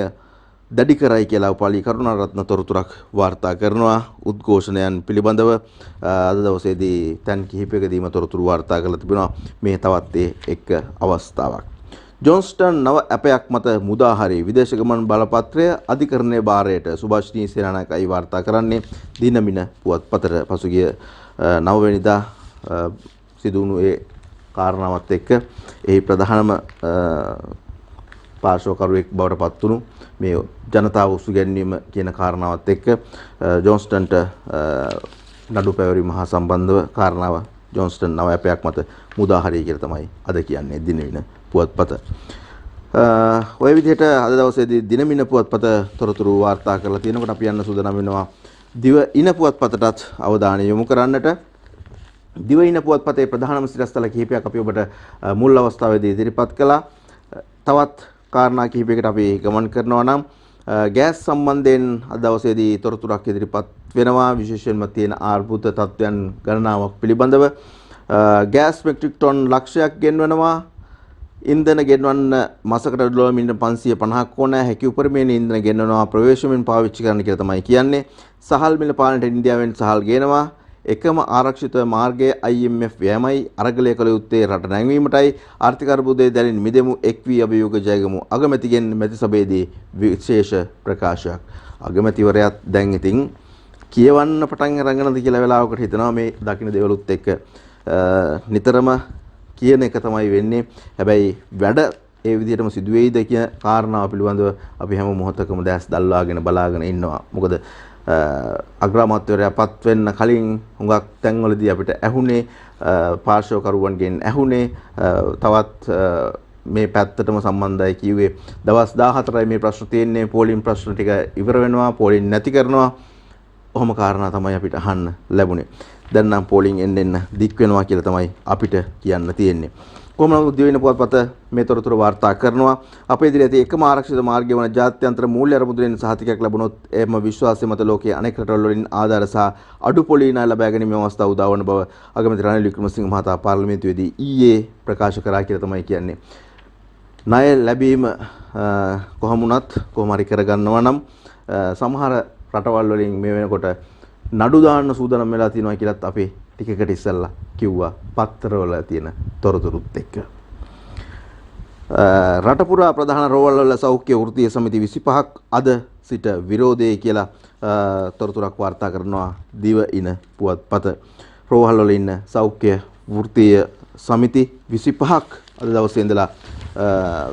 Speaker 1: දැඩි කරයි කියලා උපාලි කරුණාරත්න තොරතුරක් වාර්තා කරනවා. උද්ඝෝෂණයන් පිළිබඳව අද දවසේදී තැන් කිහිපයකදීම තොරතුරු වාර්තා කරලා තිබෙනවා. මේ තවත් එක් අවස්ථාවක්. ජොන්ස්ටන් නව ඇපයක් මත මුදාහරි විදේශ ගමන් බලපත්‍රය අධිකරණයේ භාරයට සුභාෂිනී සේනානායකයි වාර්තා කරන්නේ දිනමින පුවත්පතට පසුගිය 9 වෙනිදා සිදු වුණු ඒ කාරණාවත් එක්ක එහි ප්‍රධානම පාර්ශවකරුවෙක් බවට පත් වුණු මේ ජනතාව උසු ගැන්වීම කියන කාරණාවත් එක්ක ජොන්ස්ටන්ට නඩු පැවරීම හා සම්බන්ධව කාරණාව ජොන්ස්ටන් නව ඇපයක් මත මුදාහරිය කියලා තමයි අද කියන්නේ දිනමින පුවත්පත. ඔය විදිහට අද දවසේදී දිනමින පුවත්පත තොරතුරු වාර්තා කරලා තියෙනකොට අපි යන්න සූදානම් වෙනවා දිවයින පුවත්පතටත් අවධානය යොමු කරන්නට. දිවයින පුවත්පතේ ප්‍රධානම සිරස්තල කිහිපයක් අපි ඔබට මුල් අවස්ථාවේදී ඉදිරිපත් කළා. තවත් කාරණා කිහිපයකට අපි ගමන් කරනවා නම් ගෑස් සම්බන්ධයෙන් අද දවසේදී තොරතුරක් ඉදිරිපත් වෙනවා. විශේෂයෙන්ම තියෙන ආර්බුද තත්ත්වයන් ගණනාවක් පිළිබඳව ගෑස් මෙට්‍රික් ටොන් ලක්ෂයක් ගෙන්වනවා. ඉන්ධන ගෙන්වන්න මාසකට ඩොලර් මිලියන 550ක් ඕන හැකි උපරිමයෙන් ඉන්ධන ගෙන්වනවා ප්‍රවේශමෙන් පාවිච්චි කරන්න කියලා තමයි කියන්නේ. සහල් මිල පාලනයට ඉන්දියාවෙන් සහල් ගේනවා. එකම ආරක්ෂිත මාර්ගයේ IMF යෑමයි අරගලය කළ යුත්තේ රට නැංවීමටයි. ආර්ථික අර්බුදයේ දැලින් මිදෙමු එක් වී අභියෝග ජයගමු අගමැතිගෙන් මැති සභාවේදී විශේෂ ප්‍රකාශයක්. අගමැතිවරයාත් දැන් ඉතින් කියවන්න පටන් අරගෙනද කියලා වෙලාවකට හිතනවා මේ දකින්න දේවලුත් එක්ක නිතරම කියන එක තමයි වෙන්නේ. හැබැයි වැඩ ඒ විදිහටම සිදු වෙයිද කියන කාරණාව පිළිබඳව අපි හැම මොහොතකම දැස් දල්වාගෙන බලාගෙන ඉන්නවා. මොකද අග්‍රාමාත්‍යවරයා පත් වෙන්න කලින් හුඟක් තැන්වලදී අපිට ඇහුනේ පාර්ශවකරුවන්ගෙන් ඇහුනේ තවත් මේ පැත්තටම සම්බන්ධයි කිව්වේ දවස් 14යි මේ ප්‍රශ්න තියෙන්නේ පෝලිං ප්‍රශ්න ටික ඉවර වෙනවා පෝලිං නැති කරනවා ඔහොම කාරණා තමයි අපිට අහන්න ලැබුණේ. දැන් නම් පෝලිං එන්න දික් වෙනවා කියලා තමයි අපිට කියන්න තියෙන්නේ. කොහොම නමුත් දිවයින පුවත්පත මේ තොරතුරු වාර්තා කරනවා. අපේ ඉදිරියේ ඇති එකම ආරක්ෂිත මාර්ගය වන ජාත්‍යන්තර මූල්‍ය අරමුදලෙන් සහතිකයක් ලැබුණොත් එම විශ්වාසය මත ලෝකයේ අනෙක් රටවල් වලින් ආධාර සහ අඩු පොලී ණය ලබා ගැනීමේ අවස්ථාව උදා වන බව අගමැති රනිල් වික්‍රමසිංහ මහතා පාර්ලිමේන්තුවේදී ඊයේ ප්‍රකාශ කරා කියලා තමයි කියන්නේ. ණය ලැබීම කොහොම හරි කරගන්නවා නම් සමහර රටවල් වලින් මේ වෙනකොට නඩු දාන්න සූදානම් වෙලා තියෙනවා කියලාත් අපි ටිකකට ඉස්සෙල්ලා කිව්වා පත්තරවල තියෙන තොරතුරුත් එක්ක. රටපුරා ප්‍රධාන රෝහල් වල සෞඛ්‍ය වෘත්තීය සමිති 25ක් අද සිට විරෝධය කියලා තොරතුරක් වාර්තා කරනවා දිවයින පුවත්පත. රෝහල් වල ඉන්න සෞඛ්‍ය වෘත්තීය සමිති 25ක් අද දවසේ ඉඳලා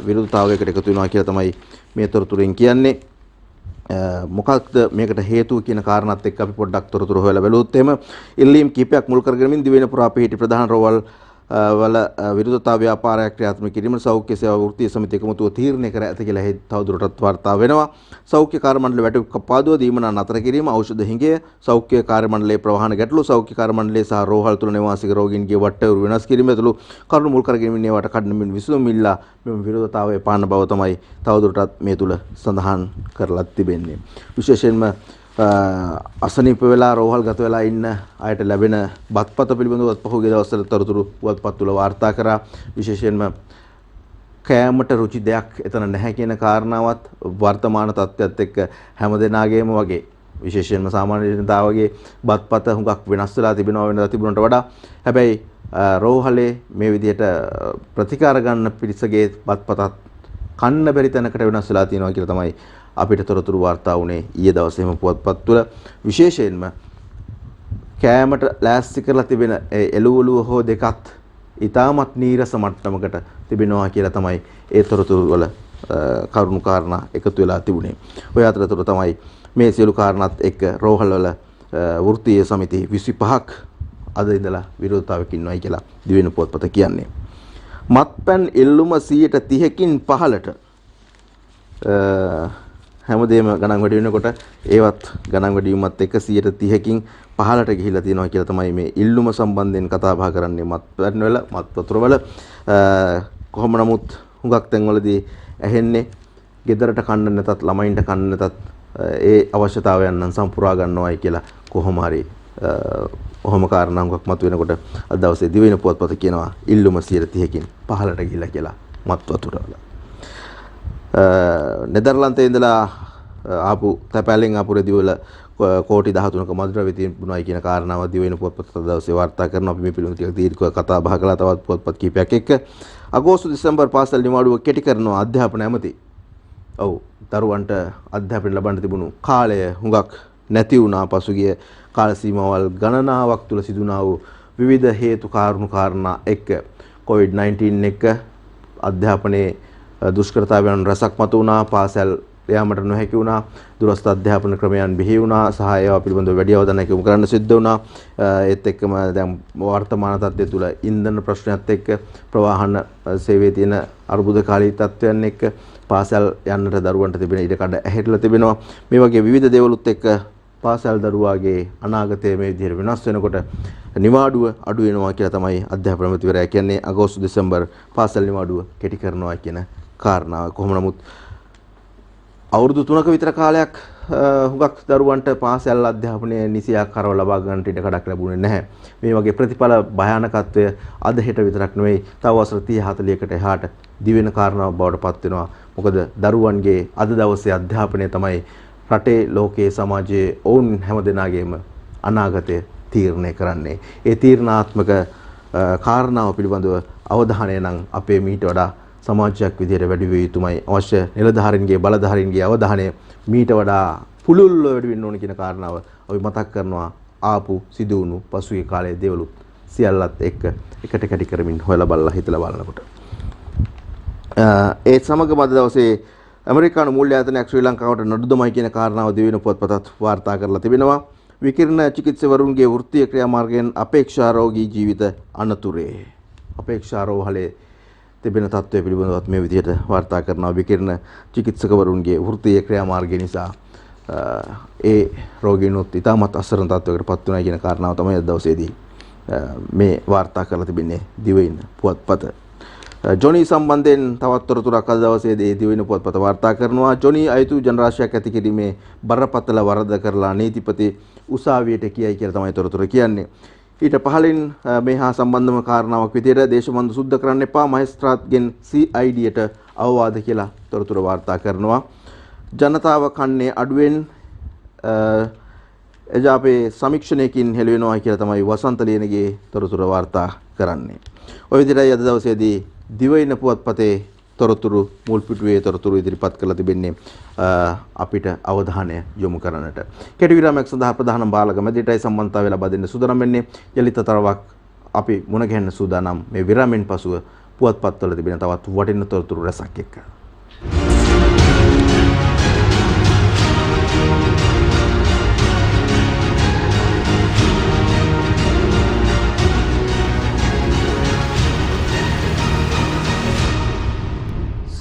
Speaker 1: විරෝධතාවයකට එකතු වෙනවා කියලා තමයි මේ තොරතුරෙන් කියන්නේ. මොකක්ද මේකට හේතුව කියන කාරණාත් එක්ක අපි පොඩ්ඩක් තොරතුරු හොයලා බලුවොත් එහෙම ඉල්ලීම් කීපයක් මුල් කරගෙන දිවයින පුරා පිහිටි ප්‍රධාන රෝහල් වල විරුද්ධතා ව්‍යාපාරයක් ක්‍රියාත්මක කිරීම සෞඛ්‍ය සේවා වෘත්තීය සමිතිය එකමුතුව තීරණය කර ඇත කියලා තවදුරටත් වාර්තා වෙනවා. සෞඛ්‍ය කාර්ය මණ්ඩල වැටුප් කපාදුව දීමනා නතර කිරීම, ඖෂධ හිඟය, සෞඛ්‍ය කාර්ය මණ්ඩලයේ ප්‍රවාහන ගැටලු, සෞඛ්‍ය කාර්ය මණ්ඩලයේ සහ රෝහල් තුල නිවාසික රෝගීන්ගේ වට්ටවරු වෙනස් කිරීම ඇතුළු කරුණු මුල් කරගෙන මේවට කඩනමින් විසඳුම් ඉල්ලා මෙම විරෝධතාවය පාන බව තමයි තවදුරටත් මේ තුල සඳහන් කරලා තිබෙන්නේ. විශේෂයෙන්ම අසනීප වෙලා රෝහල් ගත වෙලා ඉන්න අයට ලැබෙන බත්පත පිළිබඳව පහුගිය දවස්වල තොරතුරු පුවත්පත් තුල වාර්තා කරා. විශේෂයෙන්ම කෑමට රුචි දෙයක් එතන නැහැ කියන කාරණාවත් වර්තමාන තත්ත්වයට එක්ක හැමදෙනාගේම වගේ විශේෂයෙන්ම සාමාන්‍ය ජනතාවගේ බත්පත හුඟක් වෙනස් වෙලා තිබෙනවා වෙනදා තිබුණට වඩා. හැබැයි රෝහලේ මේ විදිහට ප්‍රතිකාර ගන්න පිරිසගේ බත්පතත් කන්න බැරි තැනකට වෙනස් වෙලා තියෙනවා කියලා තමයි අපිට තොරතුරු වාර්තා වුණේ ඊයේ දවසේම පුවත්පත් තුළ. විශේෂයෙන්ම කෑමට ලෑස්ති කරලා තිබෙන එළුවලුව හෝ දෙකත් ඊටමත් නීරස මට්ටමකට තිබෙනවා කියලා තමයි ඒ තොරතුරු වල කරුණු කාරණා එකතු වෙලා තිබුණේ. ඔය අතරතුර තමයි මේ සියලු කාරණාත් එක්ක රෝහල් වල වෘත්තීය සමිති 25ක් අද ඉඳලා විරෝධතාවයක ඉන්නවයි කියලා දිවෙන පුවත්පත කියන්නේ. මත්පැන් එල්ලුම 30%කින් 15ට හැමදේම ගණන් වැඩි වෙනකොට ඒවත් ගණන් වැඩි වීමත් එක්ක 30%කින් 15ට ගිහිලා තියෙනවා කියලා තමයි මේ ඉල්ලුම සම්බන්ධයෙන් කතා බහ කරන්නේ. මත්පැන් වල මත් වතුර වල කොහොම නමුත් හුඟක් තැන්වලදී ඇහෙන්නේ ගෙදරට කන්න නැතත් ළමයින්ට කන්න නැතත් ඒ අවශ්‍යතාවයන් නම් සම්පුරා ගන්නවායි කියලා කොහොම හරි ඔහොම කාරණා හුඟක් මතුවෙනකොට අද දවසේ දිවෙන පුවත්පත කියනවා ඉල්ලුම 30%කින් 15ට ගිහිලා කියලා මත් වතුර වල. නෙදර්ලන්තයේ ඉඳලා ආපු තැපැලෙන් ආපු රෙදි වල කෝටි 13ක මధుරව්‍ය තිබුණායි කියන කාරණාව දිවෙන පුවත්පත දවසේ වාර්තා කරනවා. අපි මේ පිළිබඳව ටිකක් දීර්ඝව කතා බහ කළා තවත් පුවත්පත් කීපයක් එක්ක. අගෝස්තු දෙසැම්බර් පාසල් නිවාඩුව කෙටි කරනවා අධ්‍යාපන ඇමති. ඔව් දරුවන්ට අධ්‍යාපනය ලබන්න තිබුණු කාලය හුඟක් නැති වුණා. පසුගිය කාල සීමාවල් ගණනාවක් තුල සිදුනා වූ විවිධ හේතු කාරණා එක්ක COVID-19 එක්ක අධ්‍යාපනයේ දුෂ්කරතාවයන් රසක් මතු වුණා. පාසල් යාමට නොහැකි වුණා. දුරස්ථ අධ්‍යාපන ක්‍රමයන් බිහි වුණා. සහ ඒවා පිළිබඳව වැඩි අවධානයක් යොමු කරන්න සිද්ධ වුණා. ඒත් එක්කම දැන් වර්තමාන තත්ත්වය තුළ ඉන්ධන ප්‍රශ්නයත් එක්ක ප්‍රවාහන සේවයේ තියෙන අර්බුදකාරී තත්ත්වයන් එක්ක පාසල් යන්නට දරුවන්ට තිබෙන ඉඩ කඩ ඇහැරිලා තිබෙනවා. මේ වගේ විවිධ දේවලුත් එක්ක පාසල් දරුවාගේ අනාගතය මේ විදිහට වෙනස් වෙනකොට නිවාඩුව අඩු වෙනවා කියලා තමයි අධ්‍යාපන අමාත්‍යවරයා කියන්නේ. අගෝස්තු දෙසැම්බර් පාසල් නිවාඩුව කෙටි කරනවා කියන කාරණාව. කොහොම නමුත් අවුරුදු 3ක විතර කාලයක් හුඟක් දරුවන්ට පාසල් අධ්‍යාපනය නිසි ආකාරව ලබා ගන්නට ඉඩ කඩක් ලැබුණේ නැහැ. මේ වගේ ප්‍රතිඵල භයානකත්වය අද හෙට විතරක් නෙවෙයි තව වසර 30 40කට එහාට දිවෙන කාරණාවක් බවට පත් වෙනවා. මොකද දරුවන්ගේ අද දවසේ අධ්‍යාපනය තමයි රටේ ලෝකයේ සමාජයේ ඔවුන් හැමදෙනාගේම අනාගතය තීරණය කරන්නේ. ඒ තීරණාත්මක කාරණාව පිළිබඳව අවධානය නම් අපේ මීට වඩා සමාජයක් විදිහට වැඩි විය යුතුමයි. අවශ්‍ය නිලධාරීන්ගේ බලධාරීන්ගේ අවධානය මීට වඩා පුළුල්ව වැඩි වෙන්න ඕන කියන කාරණාව අපි මතක් කරනවා. ආපු සිදුවුණු පසුගිය කාලයේ දේවලුත් සියල්ලත් එක්ක එකට කැටි කරමින් හොයලා බලලා හිතලා බලනකොට ඒ සමගම අද දවසේ ඇමරිකානු මූල්‍ය ආයතනයක් ශ්‍රී ලංකාවට නඩුදමයි කියන කාරණාව දිවෙන පුවත්පතත් වාර්තා කරලා තිබෙනවා. විකිරණ චිකිත්සකවරුන්ගේ වෘත්තීය ක්‍රියාමාර්ගයෙන් අපේක්ෂා රෝගී ජීවිත අනතුරේ. අපේක්ෂා රෝහලේ තිබෙන තත්ත්වය පිළිබඳවත් මේ විදිහට වාර්තා කරනවා. විකිරණ චිකිත්සකවරුන්ගේ වෘත්තීය ක්‍රියාමාර්ගය නිසා ඒ රෝගීනුත් ඉතාමත් අසරණ තත්ත්වයකට පත් වුණා කියන කාරණාව තමයි අද දවසේදී මේ වාර්තා කරලා තිබෙන්නේ දිවෙන පුවත්පත. ජොනි සම්බන්ධයෙන් තවත් තොරතුරක් අද දවසේදී දිවෙන පුවත්පත වාර්තා කරනවා. ජොනි අයතු ජනරාශියක් ඇති කිරීමේ බරපතල වරද කරලා නීතිපති උසාවියට කියයි කියලා තමයි තොරතුර කියන්නේ. ඊට පහළින් මේ හා සම්බන්ධම කාරණාවක් විදිහට දේශබන්දු සුද්ධ කරන්න එපා මහේස්ත්‍රාත්ගෙන් CIDට අවවාද කියලා තොරතුර වාර්තා කරනවා. ජනතාව කන්නේ අඩුවෙන් එජාපේ සමීක්ෂණයකින් හෙළි වෙනවා කියලා තමයි වසන්ත ලියනගේ තොරතුර වාර්තා කරන්නේ. ඔය විදිහටයි අද දවසේදී දිවයින පුවත්පතේ තොරතුරු මුල් පිටුවේ තොරතුරු ඉදිරිපත් කරලා තිබෙන්නේ අපිට අවධානය යොමු කරන්නට. කෙටි විරාමයක් සඳහා ප්‍රධාන බාලක මැදිරියටයි සම්බන්ධතාවය ලබා දෙන්න සූදානම් වෙන්නේ. යලිත තරවක් අපි මුණ ගැහෙන්න සූදානම් මේ විරාමෙන් පසුව පුවත්පත්වල තිබෙන තවත් වටින තොරතුරු රසක් එක්ක.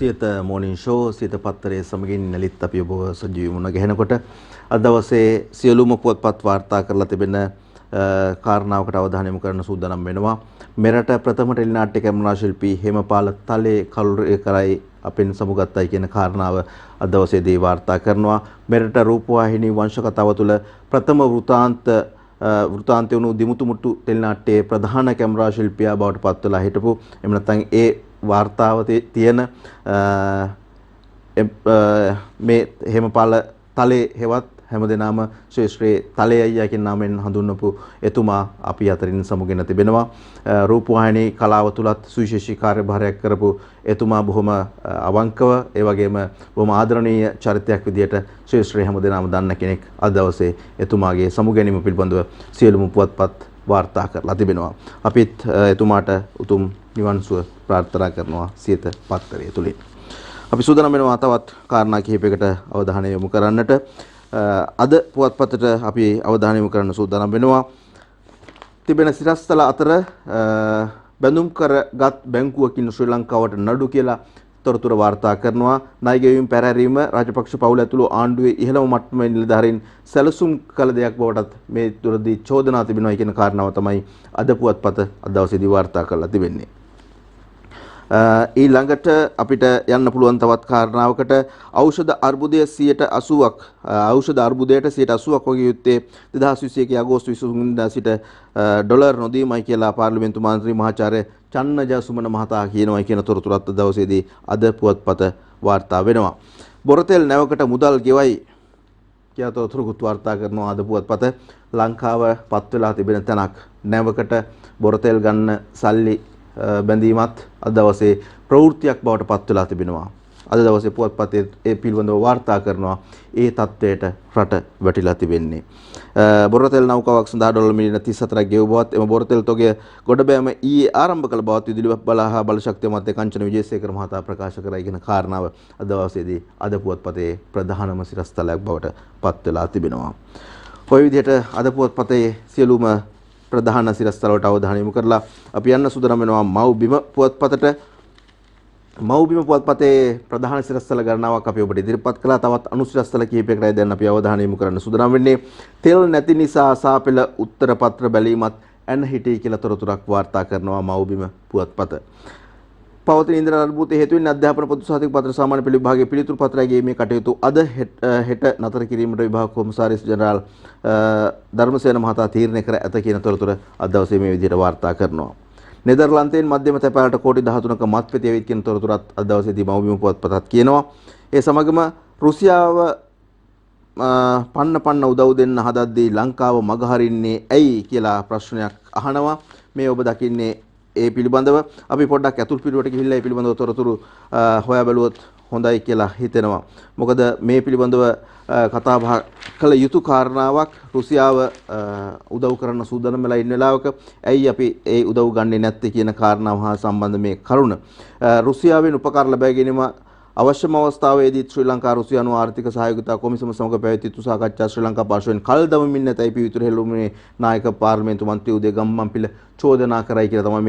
Speaker 1: සියත මොර්නින් ෂෝ සියත පත්තරයේ සමගින් නැලිත් අපි ඔබ සජීවී මුණ ගැහෙනකොට අද දවසේ සියලුම පුවත්පත් වාර්තා කරලා තිබෙන කාරණාවකට අවධානය යොමු කරන්න සූදානම් වෙනවා. මෙරට ප්‍රථම ටෙලිනාට්‍ය කැමරා ශිල්පී හේමපාල තලේ කලුරිය කරයි අපෙන් සමුගත්තයි කියන කාරණාව අද දවසේදී වාර්තා කරනවා. මෙරට රූපවාහිනී වංශ කතාව තුළ ප්‍රථම වෘතාන්තය වුණු දිමුතුමුට්ටු ටෙලිනාට්‍යයේ ප්‍රධාන කැමරා ශිල්පියා බවට පත් වෙලා හිටපු එහෙම නැත්නම් ඒ වාර්තාව තියෙන මේ හේමපාල තලේ හෙවත් හැමදෙනාම ශ්‍රේෂ්ඨේ තලේ අයියා කියන නාමයෙන් හඳුන්වපු එතුමා අපි අතරින් සමුගෙන තිබෙනවා. රූපවාහිනී කලාව තුලත් සුවිශේෂී කාර්යභාරයක් කරපු එතුමා බොහොම අවංකව ඒ වගේම බොහොම ආදරණීය චරිතයක් විදියට ශ්‍රේෂ්ඨේ හැමදෙනාම දන්න කෙනෙක් අද දවසේ එතුමාගේ සමුගැනීම පිළිබඳව සියලුම පුවත්පත් වාර්තා කරලා තිබෙනවා. අපිත් එතුමාට උතුම් නිවන් සුව ප්‍රාර්ථනා කරනවා සියත පත්තරය තුලින්. අපි සූදානම් වෙනවා තවත් කාරණා කිහිපයකට අවධානය යොමු කරන්නට. අද පුවත්පතට අපි අවධානය යොමු කරන්න සූදානම් වෙනවා. තිබෙන සිරස්තල අතර බැඳුම් කරගත් බැංකුවකින් ශ්‍රී ලංකාවට නඩු කියලා තොරතුරු වාර්තා කරනවා. ණය ගෙවීම පැරැරීම රාජපක්ෂ පවුල ඇතුළු ආණ්ඩුවේ ඉහළම මට්ටමේ නිලධාරීන් සැලසුම් කළ දෙයක් බවටත් මේ තුරදී චෝදනා තිබෙනවා කියන කාරණාව තමයි අද පුවත්පත අද දවසේදී වාර්තා කරලා තිබෙන්නේ. ඊළඟට අපිට යන්න පුළුවන් තවත් කාරණාවකට ඖෂධ අර්බුදයේ 80ක් ඖෂධ අර්බුදයට 80ක් වගේ යුත්තේ 2021 අගෝස්තු 23 වෙනිදා සිට ඩොලර් නොදීමයි කියලා පාර්ලිමේන්තු මන්ත්‍රී මහාචාර්ය චන්නජසුමන මහතා කියනවා කියන තොරතුරත් දවසේදී අද පුවත්පත වාර්තා වෙනවා. බොරතෙල් නැවකට මුදල් ගෙවයි කියලා තොරතුරුත් වාර්තා කරනවා අද පුවත්පත. ලංකාව පත් වෙලා තිබෙන තැනක් නැවකට බොරතෙල් ගන්න සල්ලි බැඳීමත් අද දවසේ ප්‍රවෘත්තියක් බවට පත් වෙලා තිබෙනවා. අද දවසේ පුවත්පතේ ඒ පිළිබඳව වාර්තා කරනවා. ඒ තත්ත්වයට රට වැටිලා තිබෙන්නේ. බොරතෙල් නෞකාවක් සඳහා ඩොලර් මිලියන 34ක් ගෙවූ බවත් එම බොරතෙල් තොගය ගොඩබෑම ඊයේ ආරම්භ කළ බවත් විදුලි බල හා බලශක්තිය මන්ත්‍රී කංචන විජේසේකර මහතා ප්‍රකාශ කරයි කියන කාරණාව අද දවසේදී අද පුවත්පතේ ප්‍රධානම සිරස්තලයක් බවට පත් වෙලා තිබෙනවා. ඔය විදිහට අද පුවත්පතේ සියලුම ප්‍රධාන සිරස්තලවලට අවධානය යොමු කරලා අපි යන්න සූදානම් වෙනවා මව්බිම පුවත්පතට. මව්බිම පුවත්පතේ ප්‍රධාන සිරස්තල ගණනාවක් අපි ඔබට ඉදිරිපත් කළා. තවත් අනුසිරස්තල කිහිපයකටයි දැන් අපි අවධානය යොමු කරන්න සූදානම් වෙන්නේ. තෙල් නැති නිසා සාපෙළ උත්තර පත්‍ර බැලීමත් ඇන හිටී කියලා තොරතුරක් වාර්තා කරනවා මව්බිම පුවත්පත. පවතින ඉන්ධන අර්බුදයේ හේතුවෙන් අධ්‍යාපන පොදු සහතික පත්‍ර සාමාන්‍ය පෙළ විභාගයේ පිළිතුරු පත්‍රය ගෙවීමේ කටයුතු අද හෙට නතර කිරීමට විභාග කොමසාරිස් ජෙනරාල් ධර්මසේන මහතා තීරණය කර ඇත කියන තොරතුර අද දවසේ මේ විදිහට වාර්තා කරනවා. නෙදර්ලන්තයෙන් මධ්‍යම තැපෑලට කෝටි 13ක මත්පැතිය වෙයි කියන තොරතුරත් අද දවසේදී මව්බිම පුවත්පතත් කියනවා. ඒ සමගම රුසියාව පන්න උදව් දෙන්න හදද්දී ලංකාව මගහරින්නේ ඇයි කියලා ප්‍රශ්නයක් අහනවා. මේ ඔබ දකින්නේ ඒ පිළිබඳව අපි පොඩ්ඩක් ඇතුල් පිටුවට ගිහිල්ලා ඒ පිළිබඳව තොරතුරු හොයා බැලුවොත් හොඳයි කියලා හිතෙනවා. මොකද මේ පිළිබඳව කතා බහ කළ යුතු කාරණාවක් රුසියාව උදව් කරන සූදානම් වෙලා ඉන්න වෙලාවක ඇයි අපි ඒ උදව් ගන්නේ නැත්තේ කියන කාරණාව හා සම්බන්ධ මේ කරුණ රුසියාවෙන් උපකාර ලබා ගැනීම අවශ්‍යම අවස්ථාවේදී ශ්‍රී ලංකා රුසියානු ආර්ථික සහයෝගිතා කොමිසම සමග පැවැති යුතු සාකච්ඡා ශ්‍රී ලංකා පාර්ශවයෙන් කල් දමමින් නැතයි පිවිතුරු හෙළුමේ නායක පාර්ලිමේන්තු මන්ත්‍රී උදේ ගම්මන්පිල චෝදනා කරයි කියලා තමයි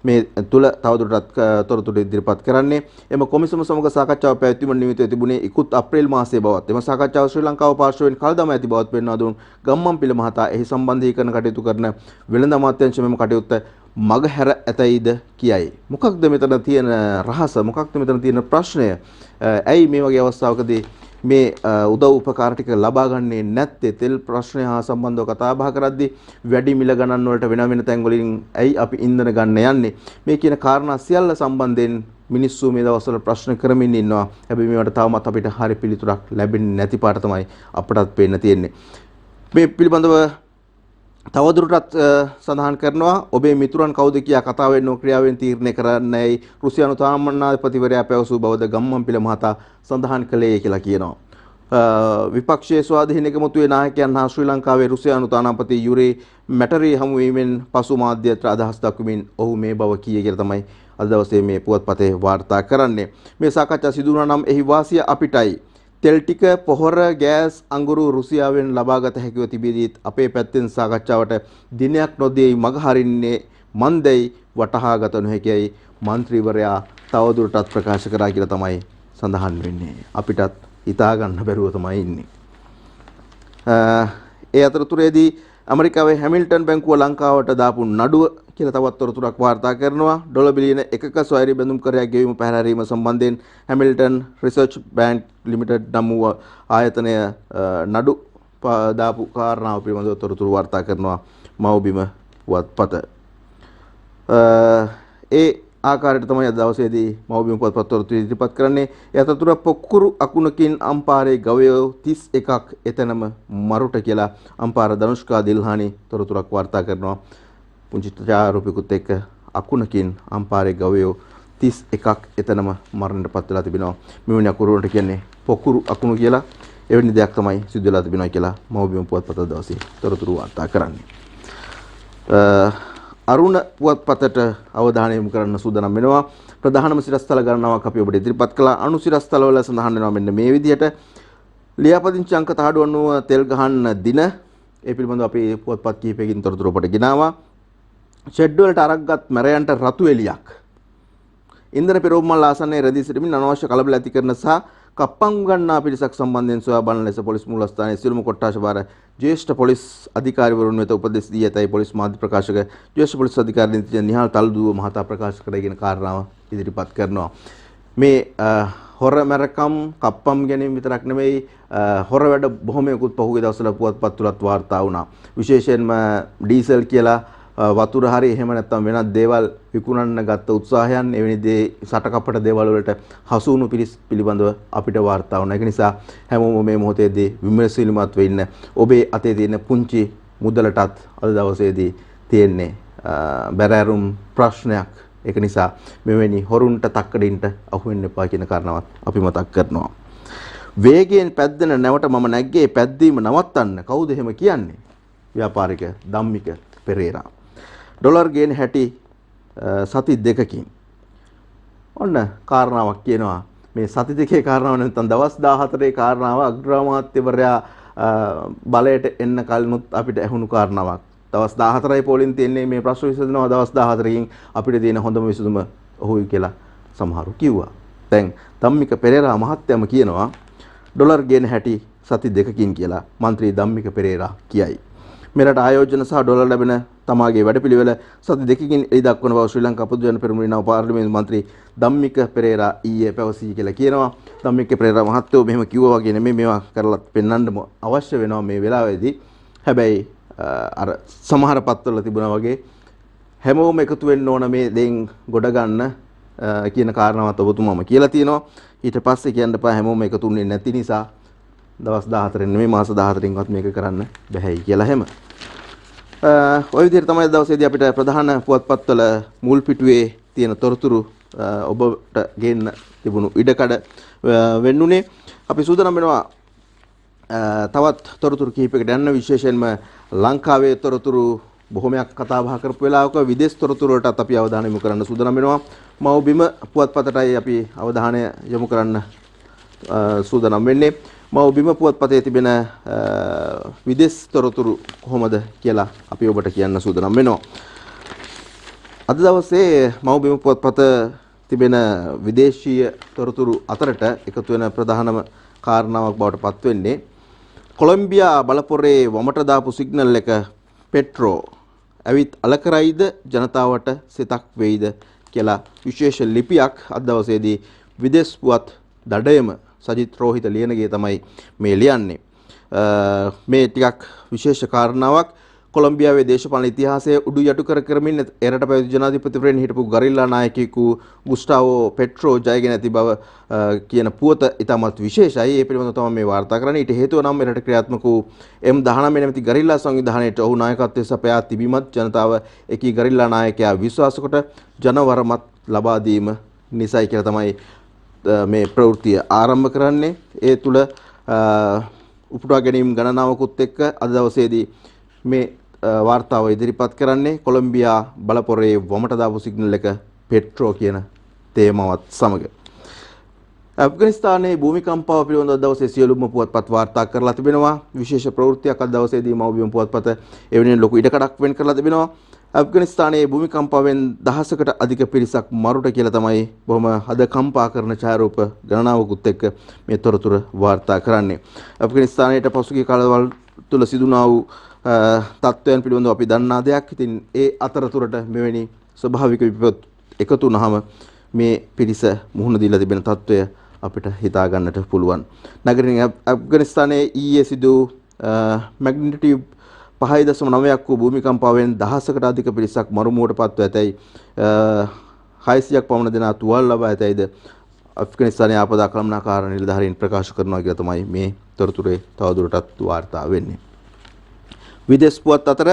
Speaker 1: මේ තුල තවදුරටත් තොරතුරු ඉදිරිපත් කරන්නේ. එම කොමිසම සමග සාකච්ඡාව පැවැත්වීම නිමිතව තිබුණේ ඉක්ුත් අප්‍රේල් මාසයේ බවත්. එම සාකච්ඡාව ශ්‍රී ලංකාව පාර්ශවයෙන් කල් දම ඇති බවත් පෙන්වා දුන් ගම්මන්පිල මහතා එහි සම්බන්ධීකරණ කටයුතු කරන වෙළඳ අමාත්‍යාංශ මෙම කටයුත්ත මග හැර ඇතයිද කියයි. මොකක්ද මෙතන තියෙන රහස? මොකක්ද මෙතන තියෙන ප්‍රශ්නය? ඇයි මේ වගේ අවස්ථාවකදී මේ උදව් උපකාර ටික ලබා ගන්නේ නැත්තේ? තෙල් ප්‍රශ්නය හා සම්බන්ධව කතා බහ කරද්දී වැඩි මිල ගණන් වලට වෙන තැන් වලින් ඇයි අපි ඉන්ධන ගන්න යන්නේ? මේ කියන කාරණා සියල්ල සම්බන්ධයෙන් මිනිස්සු මේ දවස්වල ප්‍රශ්න කරමින් ඉන්නවා. හැබැයි මේවට තවමත් අපිට හරි පිළිතුරක් ලැබෙන්නේ නැති පාට තමයි අපටත් පේන්න තියෙන්නේ. මේ පිළිබඳව තවදුරටත් සඳහන් කරනවා ඔබේ මිතුරන් කවුද කියා කතාවෙන් නෝ ක්‍රියාවෙන් තීරණය කරන්නයි රුසියානු තාමනාධිපතිවරයා පැවසූ බවද ගම්මන්පිල මහතා සඳහන් කළේ කියලා කියනවා. විපක්ෂයේ ස්වාධීන එකමුතුවේ නායකයන් හා ශ්‍රී ලංකාවේ රුසියානු තානාපති යුරි මැටරි හමුවීමෙන් පසු මාධ්‍යයට අදහස් දක්වමින් ඔහු මේ බව කීය කියලා තමයි අද දවසේ මේ පුවත්පතේ වාර්තා කරන්නේ. මේ සාකච්ඡා සිදු වුණා නම් එහි වාසිය අපිටයි. තෙල් ටික පොහොර ගෑස් අඟුරු රුසියාවෙන් ලබාගත හැකිව තිබෙදීත් අපේ පැත්තෙන් සාකච්ඡාවට දිනයක් නොදී මග හරින්නේ මන්දයි වටහා ගත නොහැකියි മന്ത്രിවරයා තවදුරටත් ප්‍රකාශ කරා කියලා තමයි සඳහන් වෙන්නේ. අපිටත් හිතා ගන්න බැරුව තමයි ඉන්නේ. ඒ අතරතුරේදී ඇමරිකාවේ හැමිල්ටන් බැංකුව ලංකාවට දාපු නඩුව කියලා තවත් තොරතුරක් වාර්තා කරනවා. ඩොලර් බිලියන 1ක ස්වෛරී බැඳුම් කරයක් ගෙවීම පැහැරීම සම්බන්ධයෙන් හැමිල්ටන් රිසර්ච් බැංක් ලිමිටඩ් නම් වූ ආයතනය නඩු දාපු කාරණාව පිළිබඳව තොරතුරු වාර්තා කරනවා මව්බිම පුවත්පත. ඒ ආකාරයට තමයි අද දවසේදී මව්බිම පුවත්පත් තොරතුරු ඉදිරිපත් කරන්නේ. ඒ අතරතුර පොකුරු අකුණකින් අම්පාරේ ගවයෝ 31ක් එතනම මරුට කියලා අම්පාර ධනුෂ්කා දිල්හානි තොරතුරක් වාර්තා කරනවා. පුංචි ඡායාරූපිකුත් එක්ක අකුණකින් අම්පාරේ ගවයෝ 31ක් එතනම මරණයට පත් වෙලා තිබෙනවා. මෙවැනි අකුරු වලට කියන්නේ පොකුරු අකුණු කියලා. එවැනි දෙයක් තමයි සිදු වෙලා තිබෙනවා කියලා මව්බිම පුවත්පත දවසේ තොරතුරු වාර්තා කරන්නේ. අරුණ පුවත්පතට අවධානය යොමු කරන්න සූදානම් වෙනවා. ප්‍රධානම සිරස්තල ගණනාවක් අපි ඔබට ඉදිරිපත් කළා. අණු සිරස්තල වල සඳහන් වෙනවා මෙන්න මේ විදිහට. ලියාපදිංචි අංක තහඩු අනුව තෙල් ගහන්න දින ඒ පිළිබඳව අපි පුවත්පත් කිහිපයකින් තොරතුරු ඔබට ගෙනාවා. ෂෙඩ් වලට අරක්ගත් මැරයන්ට රතු එලියක්. ඉන්ධන පෙරෝමල් ආසන්නයේ රැඳී සිටමින් අනවශ්‍ය කලබල ඇති කරන සහ කප්පම් ගන්නා පිරිසක් සම්බන්ධයෙන් සොයා බලන ලෙස පොලිස් මූලස්ථානයේ සියලුම කොට්ටාශ භාර ජ්‍යෙෂ්ඨ පොලිස් අධිකාරිවරුන් වෙත උපදෙස් දී ඇතයි පොලිස් මාධ්‍ය ප්‍රකාශක ජ්‍යෙෂ්ඨ පොලිස් අධිකාරී නීතිඥ නිහාල් තල්දුව මහතා ප්‍රකාශ කරගෙන කාරණාව ඉදිරිපත් කරනවා. මේ හොර මරකම් කප්පම් ගැනීම විතරක් නෙමෙයි හොර වැඩ බොහොමයකුත් පහුගිය දවස්වල පුවත්පත් තුලත් වාර්තා වුණා. විශේෂයෙන්ම ඩීසල් කියලා වතුර හරි එහෙම නැත්නම් වෙනත් දේවල් විකුණන්න ගත්ත උත්සාහයන් එවැනි දේ සටකපට දේවල් වලට හසු වුණු පිරිස් පිළිබඳව අපිට වාර්තා වුණා. ඒක නිසා හැමෝම මේ මොහොතේදී විමර්ශනීයමත් වෙන්න ඔබේ අතේ තියෙන පුංචි මුදලටත් අද දවසේදී තියෙන්නේ බැරෑරුම් ප්‍රශ්නයක්. ඒක නිසා මෙවැනි හොරුන්ට තක්කඩින්ට අහු වෙන්න එපා කියන කාරණාවත් අපි මතක් කරනවා. වේගයෙන් පැද්දෙන නැවට මම නැග්ගේ පැද්දීම නවත්තන්න කවුද එහෙම කියන්නේ? ව්‍යාපාරික ධම්මික පෙරේරා. ඩොලර් ගේන හැටි සති දෙකකින්. ඔන්න කාරණාවක් කියනවා. මේ සති දෙකේ කාරණාව නැත්නම් දවස් 14 කාරණාව අග්‍රාමාත්‍යවරයා බලයට එන්න කලිනුත් අපිට ඇහුණු කාරණාවක්. දවස් 14යි පොලින් තියෙන්නේ මේ ප්‍රශ්න විසඳනවා දවස් 14කින් අපිට තියෙන හොඳම විසඳුම ඔහුයි කියලා සමහරු කිව්වා. දැන් ධම්මික පෙරේරා මහත්තයම කියනවා ඩොලර් ගේන හැටි සති දෙකකින් කියලා മന്ത്രി ධම්මික පෙරේරා කියයි. මෙරට ආයෝජන සහ ඩොලර් ලැබෙන තමාගේ වැඩපිළිවෙල සති දෙකකින් එළි දක්වන බව ශ්‍රී ලංකා පොදු ජන පෙරමුණේ නව පාර්ලිමේන්තු මන්ත්‍රී ධම්මික පෙරේරා ඊයේ පැවසී කියලා කියනවා. ධම්මික පෙරේරා මහත්තයෝ මෙහෙම කිව්වා වගේ නෙමෙයි මේවා කරලා පෙන්වන්න අවශ්‍ය වෙනවා මේ වෙලාවේදී. හැබැයි අර සමහර පත්වල තිබුණා වගේ හැමෝම එකතු වෙන්න ඕන මේ දෙයින් ගොඩ ගන්න කියන කාරණාවත් ඔබතුමාම කියලා තියෙනවා. ඊට පස්සේ කියන්න එපා හැමෝම එකතු වෙන්නේ නැති නිසා දවස් 14 නෙමෙයි මාස 14කින්වත් මේක කරන්න බැහැයි කියලා හැම. ඔය විදිහට තමයි දවසේදී අපිට ප්‍රධාන පුවත්පත්වල මුල් පිටුවේ තියෙන තොරතුරු ඔබට ගේන්න තිබුණු ඉඩකඩ වෙන්නුනේ. අපි සූදානම් වෙනවා තවත් තොරතුරු කිහිපයකට යන්න. විශේෂයෙන්ම ලංකාවේ තොරතුරු බොහොමයක් කතා බහ කරපු වෙලාවක විදේශ තොරතුරු වලටත් අපි අවධානය යොමු කරන්න සූදානම් වෙනවා. මව්බිම පුවත්පතටයි අපි අවධානය යොමු කරන්න සූදානම් වෙන්නේ. මව්බිම පුවත්පතේ තිබෙන විදේශ තොරතුරු කොහොමද කියලා අපි ඔබට කියන්න සූදානම් වෙනවා. අද දවසේ මව්බිම පුවත්පත තිබෙන විදේශීය තොරතුරු අතරට එකතු වෙන ප්‍රධානම කාරණාවක් බවට පත් වෙන්නේ කොලොම්බියා බලපොරේ වමට දාපු සිග්නල් එක පෙට්‍රෝ ඇවිත් අලකරයිද ජනතාවට සිතක් වෙයිද කියලා විශේෂ ලිපියක් අද දවසේදී විදේශ පුවත් දඩයම සජිත් රෝහිත ලියනගේ තමයි මේ ලියන්නේ. මේ ටිකක් විශේෂ කාරණාවක්. කොලොම්බියාවේ දේශපාලන ඉතිහාසයේ උඩු යටු කර කරමින් එරට පැවති ජනාධිපතිවරයන් හිටපු ගරිල්ලා නායකයෙකු ගුස්ටාවෝ පෙට්‍රෝ ජයගෙන ඇති බව කියන පුවත ඉතාමත් විශේෂයි. ඒ පිළිබඳව තමයි මේ වාර්තා කරන්නේ. ඊට හේතුව නම් එරට ක්‍රියාත්මක වූ M19 නැමැති ගරිල්ලා සංවිධානයට ඔහු නායකත්වයේ සපයා තිබීමත් ජනතාව එකී ගරිල්ලා නායකයා විශ්වාස කොට ජනවරමත් ලබා දීම නිසයි කියලා තමයි මේ ප්‍රවෘත්තිය ආරම්භ කරන්නේ. ඒ තුල උපුටා ගැනීම ගණනාවකුත් එක්ක අද දවසේදී මේ වාර්තාව ඉදිරිපත් කරන්නේ කොලොම්බියා බලපොරේ වමට දාපු සිග්නල් එක පෙට්‍රෝ කියන තේමාවත් සමග. ඇෆ්ගනිස්තානයේ භූමිකම්පාව පිළිබඳව දවසේ සියලුම පුවත්පත් වාර්තා කරලා තිබෙනවා. විශේෂ ප්‍රවෘත්තියක් අද දවසේදී මව්බිම පුවත්පත එවෙනින් ලොකු ඉඩකඩක් වෙන් කරලා තිබෙනවා. ඇෆ්ගනිස්තානයේ භූමිකම්පාවෙන් දහසකට අධික පිරිසක් මරුට කියලා තමයි බොහොම හද කම්පා කරන ඡායාරූප ගණනාවකුත් එක්ක මේ තොරතුරු වාර්තා කරන්නේ. ඇෆ්ගනිස්තානයේ පසුගිය කාලවල තුල සිදුනා වූ තත්ත්වයන් පිළිබඳව අපි දන්නා දෙයක්. ඉතින් ඒ අතරතුරට මෙවැනි ස්වභාවික විපත් එකතු වුනහම මේ පිරිස මුහුණ දීලා තිබෙන තත්ත්වය අපිට හිතා ගන්නට පුළුවන්. නගරින් ඇෆ්ගනිස්තානයේ ඊයේ සිදු මැග්නිටියුඩ් 5.9ක් වූ භූමිකම්පාවෙන් දහසකට අධික පිරිසක් මරුමුවට පත්ව ඇතැයි 600ක් පමණ දෙනා තුවාල ලබා ඇතැයිද ඇෆ්ගනිස්තානයේ ආපදා කළමනාකාර නිලධාරීන් ප්‍රකාශ කරනවා කියලා තමයි මේ තොරතුරේ තවදුරටත් වාර්තා වෙන්නේ. විදේශ පුවත් අතර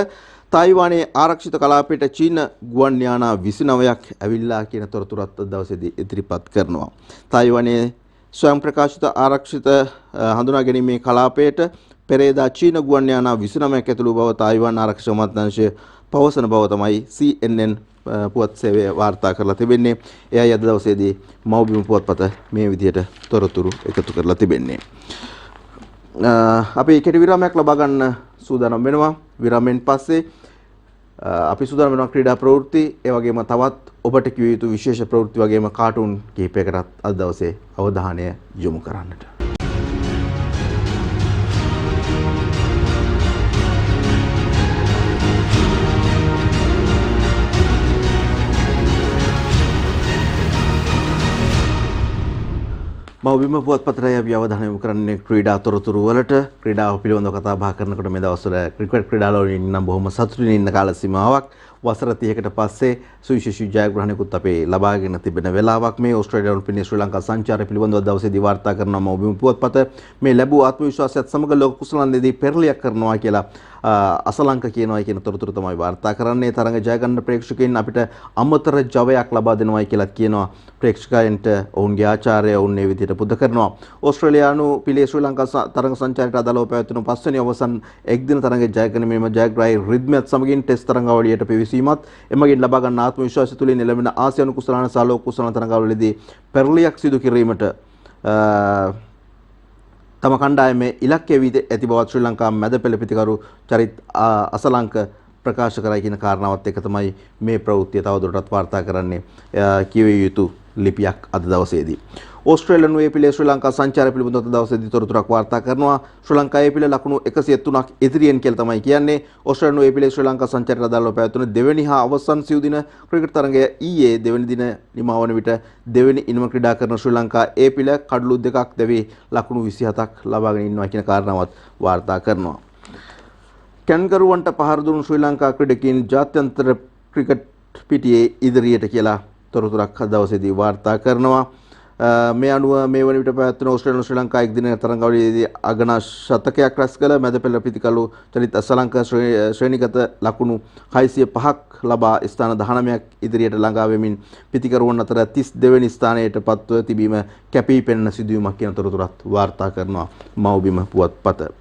Speaker 1: තායිවානයේ ආරක්ෂිත කලාපයට චීන ගුවන් යානා 29ක් ඇවිල්ලා කියන තොරතුරත් දවසේදී ඉදිරිපත් කරනවා. තායිවානයේ ස්වයං ප්‍රකාශිත ආරක්ෂිත හඳුනා ගැනීමේ කලාපයට පෙරේදා චීන ගුවන් යානා 29ක් ඇතුළු බව තායිවාන ආරක්ෂක අමාත්‍යාංශය පවසන බව තමයි CNN පුවත් සේවය වාර්තා කරලා තිබෙන්නේ. එයයි අද දවසේදී මව්බිම පුවත්පත මේ විදිහට තොරතුරු එකතු කරලා තිබෙන්නේ. අපි කෙටි විරාමයක් ලබා ගන්න සූදානම් වෙනවා. විරාමෙන් පස්සේ අපි සූදානම් වෙනවා ක්‍රීඩා ප්‍රවෘත්ති, ඒ වගේම තවත් ඔබට කිව යුතු විශේෂ ප්‍රවෘත්ති වගේම කාටුන් කිහිපයකටත් අද දවසේ අවධානය යොමු කරන්නට. මව්බිම පුවත්පතේ අපි අවධානය යොමු කරන්නේ ක්‍රීඩා තොරතුරු වලට. ක්‍රීඩාව පිළිබඳව කතා බහ කරනකොට මේ දවස්වල ක්‍රිකට් ක්‍රීඩාවල ඉන්න බොහොම සතුටින් ඉන්න කාල සීමාවක් වසර 30කට පස්සේ සුවිශේෂී ජයග්‍රහණයකුත් අපේ ලබාගෙන තිබෙන වෙලාවක් මේ. ඕස්ට්‍රේලියානු පිරිනි ශ්‍රී ලංකා සංචාරය පිළිබඳව දවසේදී වාර්තා කරන මව්බිම පුවත්පත මේ ලැබූ ආත්ම විශ්වාසයත් සමග ලෝක කුසලාන්දේදී පෙරලියක් කරනවා කියලා අසලංක කියනවා කියන තොරතුරු තමයි වාර්තා කරන්නේ. තරඟ ජය ගන්න ප්‍රේක්ෂකයන් අපිට අමතර ජවයක් ලබා දෙනවායි කියලා කියනවා. ප්‍රේක්ෂකයන්ට ඔවුන්ගේ ආචාර්ය ඔවුන් මේ විදිහට පුද කරනවා. ඕස්ට්‍රේලියානු පිළේ ශ්‍රී ලංකා තරඟ සංචාරයට අදාළව පැවැත්වෙන 5 වෙනි අවසන් එක්දින තරඟයේ ජය ගැනීමේම ජයග්‍රාහී රිද්මයත් සමගින් ටෙස්ට් තරඟාවලියට පිවිසීමත් එමගින් ලබා ගන්න ආත්ම විශ්වාසය තුළින් එළඹෙන ආසියානු කුසලාන සහ ලෝක කුසලාන තරඟාවලියේදී පෙරලියක් සිදු කිරීමට තම කණ්ඩායමේ ඉලක්කය වී ඇති බවත් ශ්‍රී ලංකා මැද පෙළ පිතිකරු චරිත් අසලංක ප්‍රකාශ කරයි කියන කාරණාවත් එක්ක තමයි මේ ප්‍රවෘත්තිය තවදුරටත් වාර්තා කරන්නේ. කියවිය යුතු ලිපියක් අද දවසේදී. ඕස්ට්‍රේලියානු ඒපිලේ ශ්‍රී ලංකා සංචාරය පිළිබඳව අද දවසේදී තොරතුරක් වාර්තා කරනවා. ශ්‍රී ලංකා ඒපිලේ ලකුණු 103ක් ඉදිරියෙන් කියලා තමයි කියන්නේ. ඕස්ට්‍රේලියානු ඒපිලේ ශ්‍රී ලංකා සංචාරයට අදාළව පැවැත්වුණු දෙවැනි හා අවසන් සිව් දින ක්‍රිකට් තරඟය ඊයේ දෙවැනි දින නිමා වන විට දෙවැනි ඉනිම ක්‍රීඩා කරන ශ්‍රී ලංකා ඒපිල කඩලු දෙකක් දැවී ලකුණු 27ක් ලබාගෙන ඉන්නවා කියන කාරණාවත් වාර්තා කරනවා. කැන්ගරුවන්ට පහර දුන් ශ්‍රී ලංකා ක්‍රීඩකයන් ජාත්‍යන්තර ක්‍රිකට් පිටියේ ඉදිරියට කියලා තොරතුරක් අද දවසේදී වාර්තා කරනවා. මේ අනුව මේ වන විට පැවැත්වෙන ඕස්ට්‍රේලියානු ශ්‍රී ලංකා එක්දින තරඟාවලියේදී අගනා ශතකයක් රැස් කළ මැද පෙළ පිතිකරු චරිත අසලංක ශ්‍රේණිගත ලකුණු 605ක් ලබා ස්ථාන 19ක් ඉදිරියට ළඟා වෙමින් පිතිකරුවන් අතර 32 වෙනි ස්ථානයට පත්ව තිබීම කැපී පෙනෙන සිදුවීමක් කියන තොරතුරත් වාර්තා කරනවා මව්බිම පුවත්පත.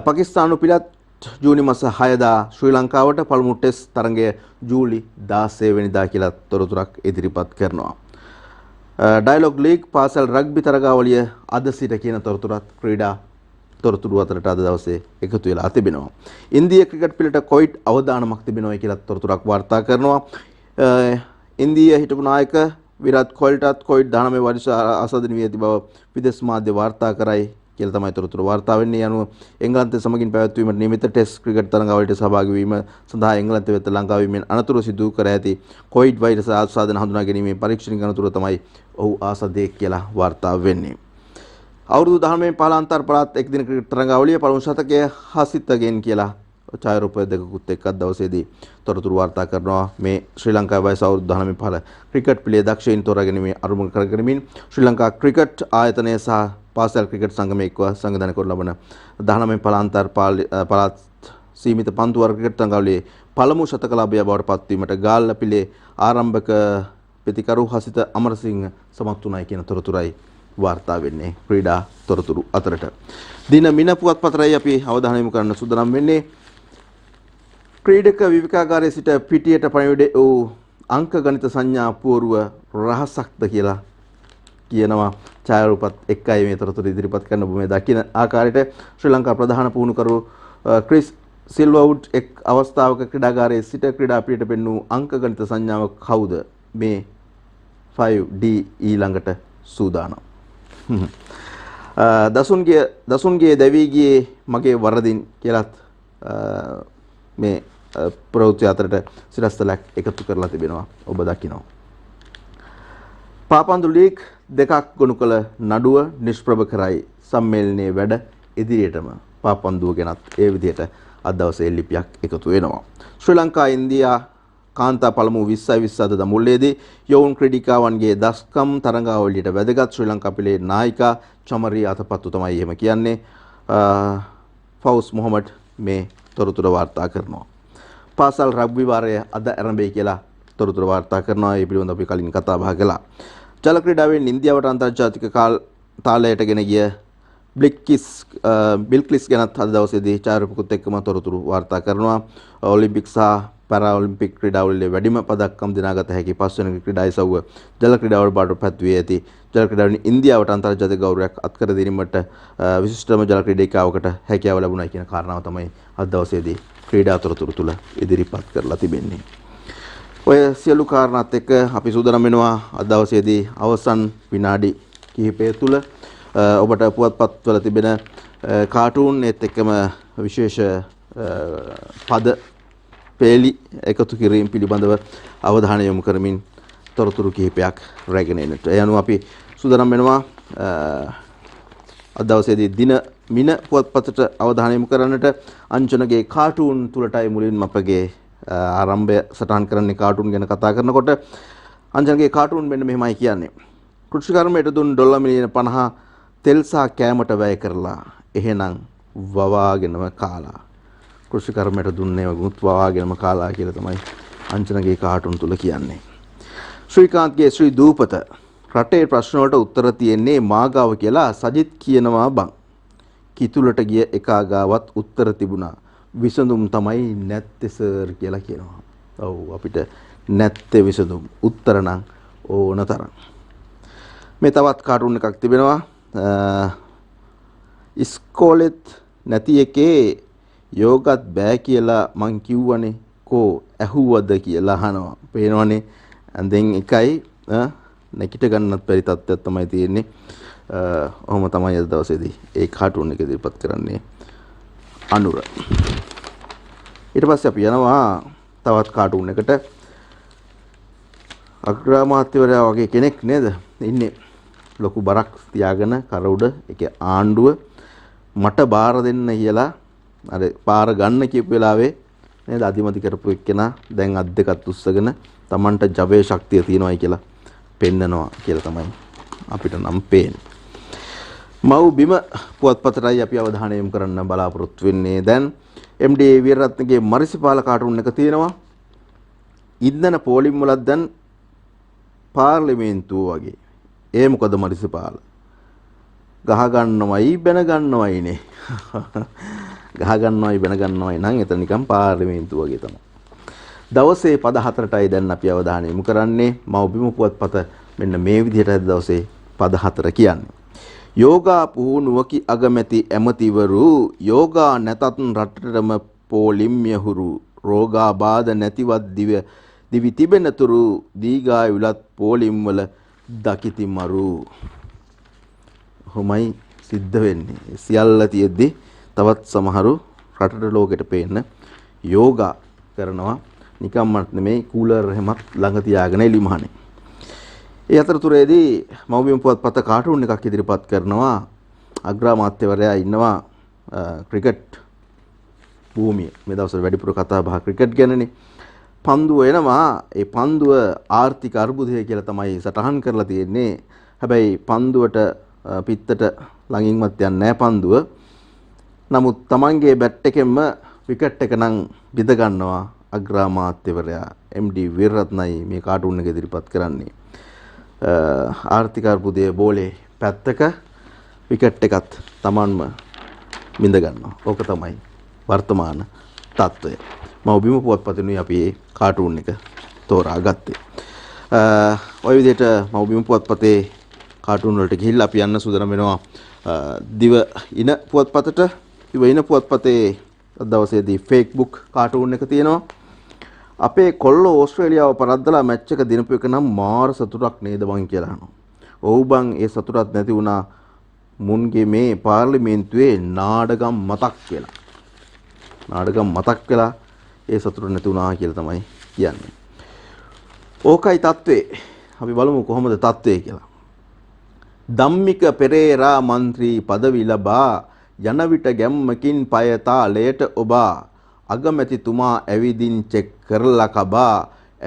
Speaker 1: පාකිස්තානු පිලත් ජූනි මාස 6 දා ශ්‍රී ලංකාවට පළමු ටෙස්ට් තරඟය ජූලි 16 වෙනිදා කියලා තොරතුරක් ඉදිරිපත් කරනවා. ඩයලොග් ලීග් පාසල් රග්බි තරගාවලිය අද සිට කියන තොරතුරත් ක්‍රීඩා තොරතුරු අතරට අද දවසේ එකතු වෙලා තිබෙනවා. ඉන්දිය ක්‍රිකට් පිළට කොයිට් අවදානමක් තිබෙනවා කියලා තොරතුරක් වාර්තා කරනවා. ඉන්දිය හිටපු නායක විරාට් කොහ්ලිටත් කොයිට් 19 වර්ෂ ආසාදනය වී ඇති බව විදේශ මාධ්‍ය වාර්තා කරයි කියලා තමයි තොරතුරු වාර්තා වෙන්නේ. යනුව එංගලන්තය සමගින් පැවැත්වීමට නියමිත ටෙස්ට් ක්‍රිකට් තරඟාවලියට සහභාගී වීම සඳහා එංගලන්තය වෙත ලංකා වීමෙන් අනතුරු සිදු කර ඇති කොවිඩ් වෛරස ආසාදන හඳුනා ගැනීමේ පරීක්ෂණික අනතුර තමයි ඔහු ආසාදයේ කියලා වාර්තා වෙන්නේ. අවුරුදු 19 15 අන්තර් පළාත් එක්දින ක්‍රිකට් තරඟාවලිය පළමු ශතකය හසිතගෙන් කියලා ඡායාරූප දෙකකුත් එක්ක දවසේදී තොරතුරු වාර්තා කරනවා මේ ශ්‍රී ලංකාවේ වයස අවුරුදු 19 පහළ ක්‍රිකට් පිළිය දක්ෂයින් තෝරාගැනීමේ අරමුණු කරගෙනමින් ශ්‍රී ලංකා ක්‍රිකට් ආයතනය සහ පාසල් ක්‍රිකට් සංගමය එක්ව සංවිධානය කරන ලබන 19 පළාන්තර පළාත් සීමිත පන්දු වර්ග ක්‍රිකට් තරඟාවලියේ පළමු ශතකලාභය බවට පත්වීමට ගාල්ලපිලේ ආරම්භක ප්‍රතිකරු හසිත අමරසිංහ සමත් වුණයි කියන තොරතුරයි වාර්තා වෙන්නේ ක්‍රීඩා තොරතුරු අතරට. දින මින පුවත්පතරයි අපි අවධානය යොමු කරන්න සූදානම් වෙන්නේ. ක්‍රීඩක විවිකාගාරයේ සිට පිටියට පණිවිඩ වූ අංක ගණිත සංඥා පුවරුව රහසක්ද කියලා කියනවා. ඡායාරූපත් එක්කයි මේ තොරතුරු ඉදිරිපත් කරන ඔබ මේ දකින ආකාරයට ශ්‍රී ලංකා ප්‍රධාන පුහුණුකරු ක්‍රිස් සිල්වවුඩ් එක් අවස්ථාවක ක්‍රීඩාගාරයේ සිට ක්‍රීඩා පිටියට පෙන්වූ අංක ගණිත සංඥාව කවුද? මේ 5D ඊළඟට සූදානම්. දසුන්ගේ දැවී ගියේ මගේ වරදින් කියලත් මේ ප්‍රවෘත්ති අතරට සිරස්තලක් එකතු කරලා තිබෙනවා ඔබ දකිනවා. පාපන්දු ලීග් දෙකක් ගොනු කළ නඩුව නිෂ්ප්‍රභ කරයි සම්මේලනයේ වැඩ ඉදිරියටම පාපන්දුව ගැනත් ඒ විදිහට අද දවසේ ලිපියක් එකතු වෙනවා. ශ්‍රී ලංකා ඉන්දියා කාන්තා පළමු 2020 අද දමුල්ලේදී යෝන් ක්‍රීඩිකාවන්ගේ දස්කම් තරඟාවලියට වැදගත් ශ්‍රී ලංකා පිළේ නායිකා චමරී අතපත්තු තමයි එහෙම කියන්නේ. ෆෞස් මොහමඩ් මේ තොරතුර වාර්තා කරනවා. පාසල් රග්බි වාරය අද ආරම්භයි කියලා තොරතුර වාර්තා කරනවා. ඒ පිළිබඳව අපි කලින් කතා බහ කළා. ජල ක්‍රීඩාවෙන් ඉන්දියාවට අන්තර්ජාතික තාලයට ගෙන ගිය බිල්ක්ලිස් ගැනත් අද දවසේදී ඡායාරූපකුත් එක්කම තොරතුරු වාර්තා කරනවා. ඔලිම්පික් සහ පැරාඔලිම්පික් ක්‍රීඩාවලියේ වැඩිම පදක්කම් දිනාගත හැකි පස්වෙනි ක්‍රීඩා ඉසව්ව ජල ක්‍රීඩාවට බාට පැත්වී ඇති. ජල ක්‍රීඩාවෙන් ඉන්දියාවට අන්තර්ජාතික ගෞරවයක් අත්කර දීමට විශිෂ්ටම ජල ක්‍රීඩිකාවකට හැකියාව ලැබුණා කියන කාරණාව තමයි අද දවසේදී ක්‍රීඩා තොරතුරු තුල ඉදිරිපත් කරලා තිබෙන්නේ. ඔය සියලු කාරණාත් එක්ක අපි සූදානම් වෙනවා අද දවසේදී අවසන් විනාඩි කිහිපය තුල ඔබට පුවත්පත්වල තිබෙන කාටූන් ඒත් එක්කම විශේෂ පද පේලි එකතු කිරීම පිළිබඳව අවධානය යොමු කරමින් තොරතුරු කිහිපයක් රැගෙන එන්නට. ඒ අනුව අපි සූදානම් වෙනවා අද දවසේදී දින මින පුවත්පතට අවධානය යොමු කරන්නට. අංජනගේ කාටූන් තුලටයි මුලින්ම අපගේ ආරම්භය සටහන් කරන්නේ කාටූන් ගැන කතා කරනකොට. අංජනගේ කාටූන් මෙන්න මෙහෙමයි කියන්නේ. කෘෂිකර්මයට දුන් ඩොලර් මිලියන 50 තෙල් සහ කෑමට වැය කරලා එහෙනම් වවාගෙනම කාලා. කෘෂිකර්මයට දුන්නේ වගුත් වවාගෙනම කාලා කියලා තමයි අංජනගේ කාටුන් තුල කියන්නේ. ශ්‍රීකාන්ත්ගේ ශ්‍රී දූපත රටේ ප්‍රශ්න වලට උත්තර තියෙන්නේ මාගාව කියලා සජිත් කියනවා බං. කිතුලට ගිය එකා ගාවත් උත්තර තිබුණා. විසඳුම් තමයි නැත්තේ සර් කියලා කියනවා. ඔව් අපිට නැත්තේ විසඳුම්. උත්තර නම් ඕන තරම්. මේ තවත් කාටුන් එකක් තිබෙනවා. ඉස්කෝලෙත් නැති එකේ යෝගත් බෑ කියලා මං කිව්වනේ කෝ ඇහුවද කියලා අහනවා. පේනවනේ ඇඳෙන් එකයි නැගිට ගන්නත් බැරි තත්ත්වයක් තමයි තියෙන්නේ. ඔහොම තමයි අද දවසේදී ඒ කාටුන් එක ඉදිරිපත් කරන්නේ අනුර. ඊට පස්සේ අපි යනවා තවත් කාටුන් එකට. අග්‍රාමාත්‍යවරයා වගේ කෙනෙක් නේද ඉන්නේ. ලොකු බරක් තියාගෙන කර උඩ ඒකේ ආණ්ඩුව මට බාර දෙන්න කියලා අර පාර ගන්න කියපු වෙලාවේ නේද අධිමති කරපු එක්කෙනා දැන් අත් දෙකත් උස්සගෙන Tamanට ජවයේ ශක්තිය තියෙනවායි කියලා පෙන්නනවා කියලා තමයි අපිට නම් පේන්නේ. මව් බිම පුවත්පතටයි අපි අවධානය යොමු කරන්න බලාපොරොත්තු වෙන්නේ. දැන් MD වීරරත්නගේ මරිසිපාල කාටුන් එක තියෙනවා. ඉන්ධන පෝලිම් වලත් දැන් පාර්ලිමේන්තුව වගේ. ඒ මොකද මරිසිපාල? ගහ ගන්නවයි බැන ගන්නවයිනේ. ගහ ගන්නවයි බැන ගන්නවයි නම් එතන නිකන් පාර්ලිමේන්තුව වගේ තමයි. දවසේ පද 4ටයි දැන් අපි අවධානය යොමු කරන්නේ. මව්බිම පුවත්පත මෙන්න මේ විදිහට දවසේ පද 4 කියන්නේ. යෝගා පුහුණුවකි අගමැති ඇමතිවරු යෝගා නැතත් රටටම පෝලිම් යහුරු රෝගාබාධ නැතිවත් දිවි තිබෙනතුරු දීගාය විලත් පෝලිම් වල දකිති මරු. හොමයි සිද්ධ වෙන්නේ. සියල්ල තියෙද්දි තවත් සමහරු රටට ලෝකෙට පේන්න යෝගා කරනවා. නිකම්මත් නෙමෙයි කූලර් එහෙමත් ළඟ තියාගෙන එලිමහනේ. ඒ අතරතුරේදී මව්බිම පුවත්පත කාටුන් එකක් ඉදිරිපත් කරනවා. අග්‍රාමාත්‍යවරයා ඉන්නවා ක්‍රිකට් භූමිය. මේ දවස්වල වැඩිපුර කතා බහ ක්‍රිකට් ගැනනේ. පන්දුව එනවා. ඒ පන්දුව ආර්ථික අර්බුදය කියලා තමයි සටහන් කරලා තියෙන්නේ. හැබැයි පන්දුවට පිත්තට ළඟින්වත් යන්නේ නැහැ පන්දුව. නමුත් Tamanගේ බැට් එකෙන්ම විකට් එක නම් බිඳ ගන්නවා අග්‍රාමාත්‍යවරයා MD වීරරත්නයි මේ කාටුන් එක ඉදිරිපත් කරන්නේ. ආර්ථික අර්බුදයේ බෝලේ පැත්තක විකට් එකත් Tamanම බිඳ ගන්නවා. ඕක තමයි වර්තමාන තත්ත්වය. මව්බිම පුවත්පතිනුයි අපි මේ කාටුන් එක තෝරාගත්තේ. ඔය විදිහට මව්බිම පුවත්පතේ කාටුන් වලට ගිහිල්ලා අපි යන්න සූදානම් වෙනවා දිව ඉන පුවත්පතට. දිව ඉන පුවත්පතේ දවසේදී Facebook කාටුන් එක තියෙනවා. අපේ කොල්ලෝ ඕස්ට්‍රේලියාව පරද්දලා මැච් එක දිනපු එක නම් මාර සතුටක් නේද බං කියලා අහනවා. ඔව් බං ඒ සතුටක් නැති වුණා මුන්ගේ මේ පාර්ලිමේන්තුවේ නාඩගම් මතක් කියලා. නාඩගම් මතක් වෙලා ඒ සතුට නැති වුණා කියලා තමයි කියන්නේ. ඕකයි තත්ත්වේ. අපි බලමු කොහොමද තත්ත්වේ කියලා. ධම්මික පෙරේරා മന്ത്രി পদවි ලබා යන විට ගැම්මකින් පය තාලයට ඔබා අගමැතිතුමා ඇවිදින් චෙක් කරලා කබා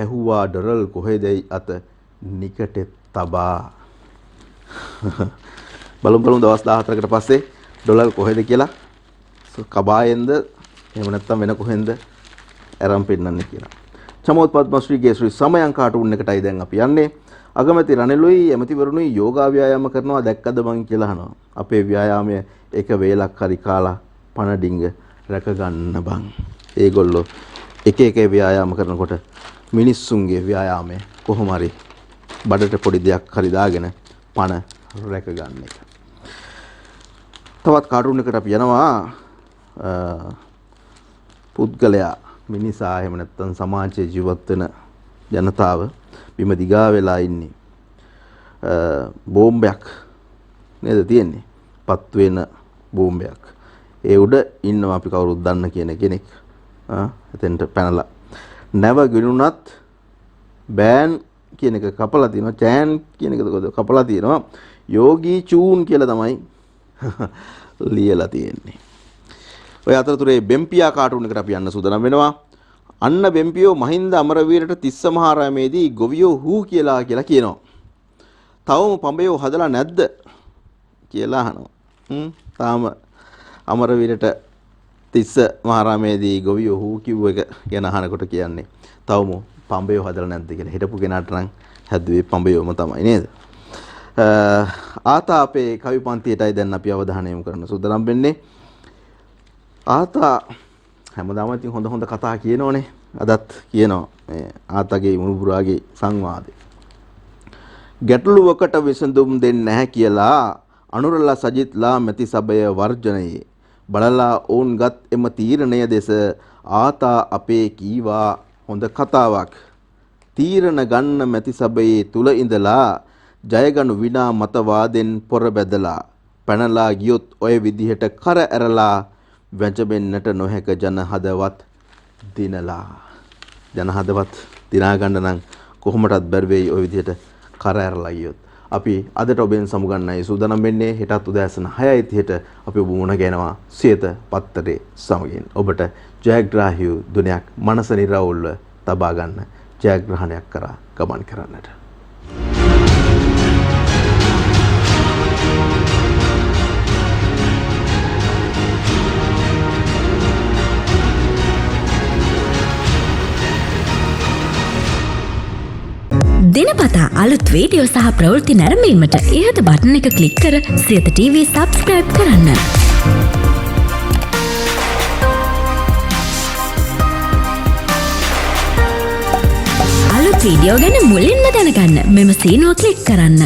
Speaker 1: ඇහුවා ඩොලර් කොහෙදයි අත නිකටෙත් තබා. බලමු දවස් 14කට පස්සේ ඩොලර් කොහෙද කියලා කබායෙන්ද එහෙම නැත්නම් වෙන කොහෙන්ද අරන් පෙන්නන්නේ කියලා. චමෝත් පද්මශ්‍රීගේ ශ්‍රී සමයන් කාටුන් එකටයි දැන් අපි යන්නේ. අගමැති රනිලුයි ඇමතිවරුණුයි යෝගා ව්‍යායාම කරනවා දැක්කද බං කියලා අහනවා. අපේ ව්‍යායාමය එක වේලක් හරි කාලා පණ ඩිංග රැක ගන්න බං. ඒගොල්ලෝ එක එක ව්‍යායාම කරනකොට මිනිස්සුන්ගේ ව්‍යායාමය කොහොම හරි බඩට පොඩි දෙයක් හරි දාගෙන පණ රැක ගන්න එක. තවත් කාටුන් එකට අපි යනවා. පුද්ගලයා මිනිසා එහෙම නැත්නම් සමාජයේ ජීවත් වෙන ජනතාව බිම දිගා වෙලා ඉන්නේ. බෝම්බයක් නේද තියෙන්නේ? පත් වෙන බෝම්බයක්. ඒ උඩ ඉන්නවා අපි කවුරුත් දන්න කියන කෙනෙක්. එතෙන්ට පැනලා නැව ගිනුනත් බෑන් කියන එක කපලා තියෙනවා. චෑන් කියන එක කපලා තියෙනවා. යෝගී චූන් කියලා තමයි ලියලා තියෙන්නේ. ඔය අතරතුරේ බෙම්පියා කාටුන් එකට අපි යන්න සූදානම් වෙනවා. අන්න බෙම්පියෝ මහින්ද අමරවීරට තිස්ස මහරාමේදී ගොවියෝ හූ කියලා කියනවා. තවම පඹයෝ හදලා නැද්ද කියලා අහනවා. තාම අමරවීරට තිස්ස මහරාමේදී ගොවියෝ හූ කිව්ව එක ගැන අහනකොට කියන්නේ තවම පඹයෝ හදලා නැද්ද කියලා. හිටපු කෙනාට නම් හැදුවේ පඹයෝම තමයි නේද? ආතා අපේ කවි පන්තියටයි දැන් අපි අවධානය යොමු කරන්න සූදානම් වෙන්නේ. ආතා හැමදාම ඉතින් හොඳ කතා කියනෝනේ. අදත් කියනවා මේ ආතාගේ මුණුබුරාගේ සංවාදේ. ගැටලුවකට විසඳුම් දෙන්නේ නැහැ කියලා අනුරලා සජිත්ලා මැති සභය වර්ජනයේ බලලා ඔවුන්ගත් එම තීරණය දෙස ආතා අපේ කීවා හොඳ කතාවක්. තීරණ ගන්න මැති සභයේ තුල ඉඳලා ජයගනු විනා මතවාදෙන් පොර බැදලා පැනලා ගියොත් ඔය විදිහට කර ඇරලා වැජබෙන්නට නොහැක ජන හදවත් දිනලා. ජන හදවත් දිනා ගන්න නම් කොහොමටත් බැරි වෙයි ඔය විදිහට කර ඇරලා ගියොත්. අපි අදට ඔබෙන් සමුගන්නයි සූදානම් වෙන්නේ. හෙටත් උදෑසන 6:30ට අපි ඔබ මුණ ගැහෙනවා සියත පත්තරේ සමගින්. ඔබට ජයග්‍රාහී දුනයක් මනස නිරවුල්ව තබා ගන්න ජයග්‍රහණයක් කරා ගමන් කරන්නට.
Speaker 2: දිනපතා අලුත් වීඩියෝ සහ ප්‍රවෘත්ති නැරඹීමට ඉහත බටන් එක ක්ලික් කර සියත TV සබ්ස්ක්‍රයිබ් කරන්න. අලුත් වීඩියෝ ගැන මුලින්ම දැනගන්න මෙම සීනුව ක්ලික් කරන්න.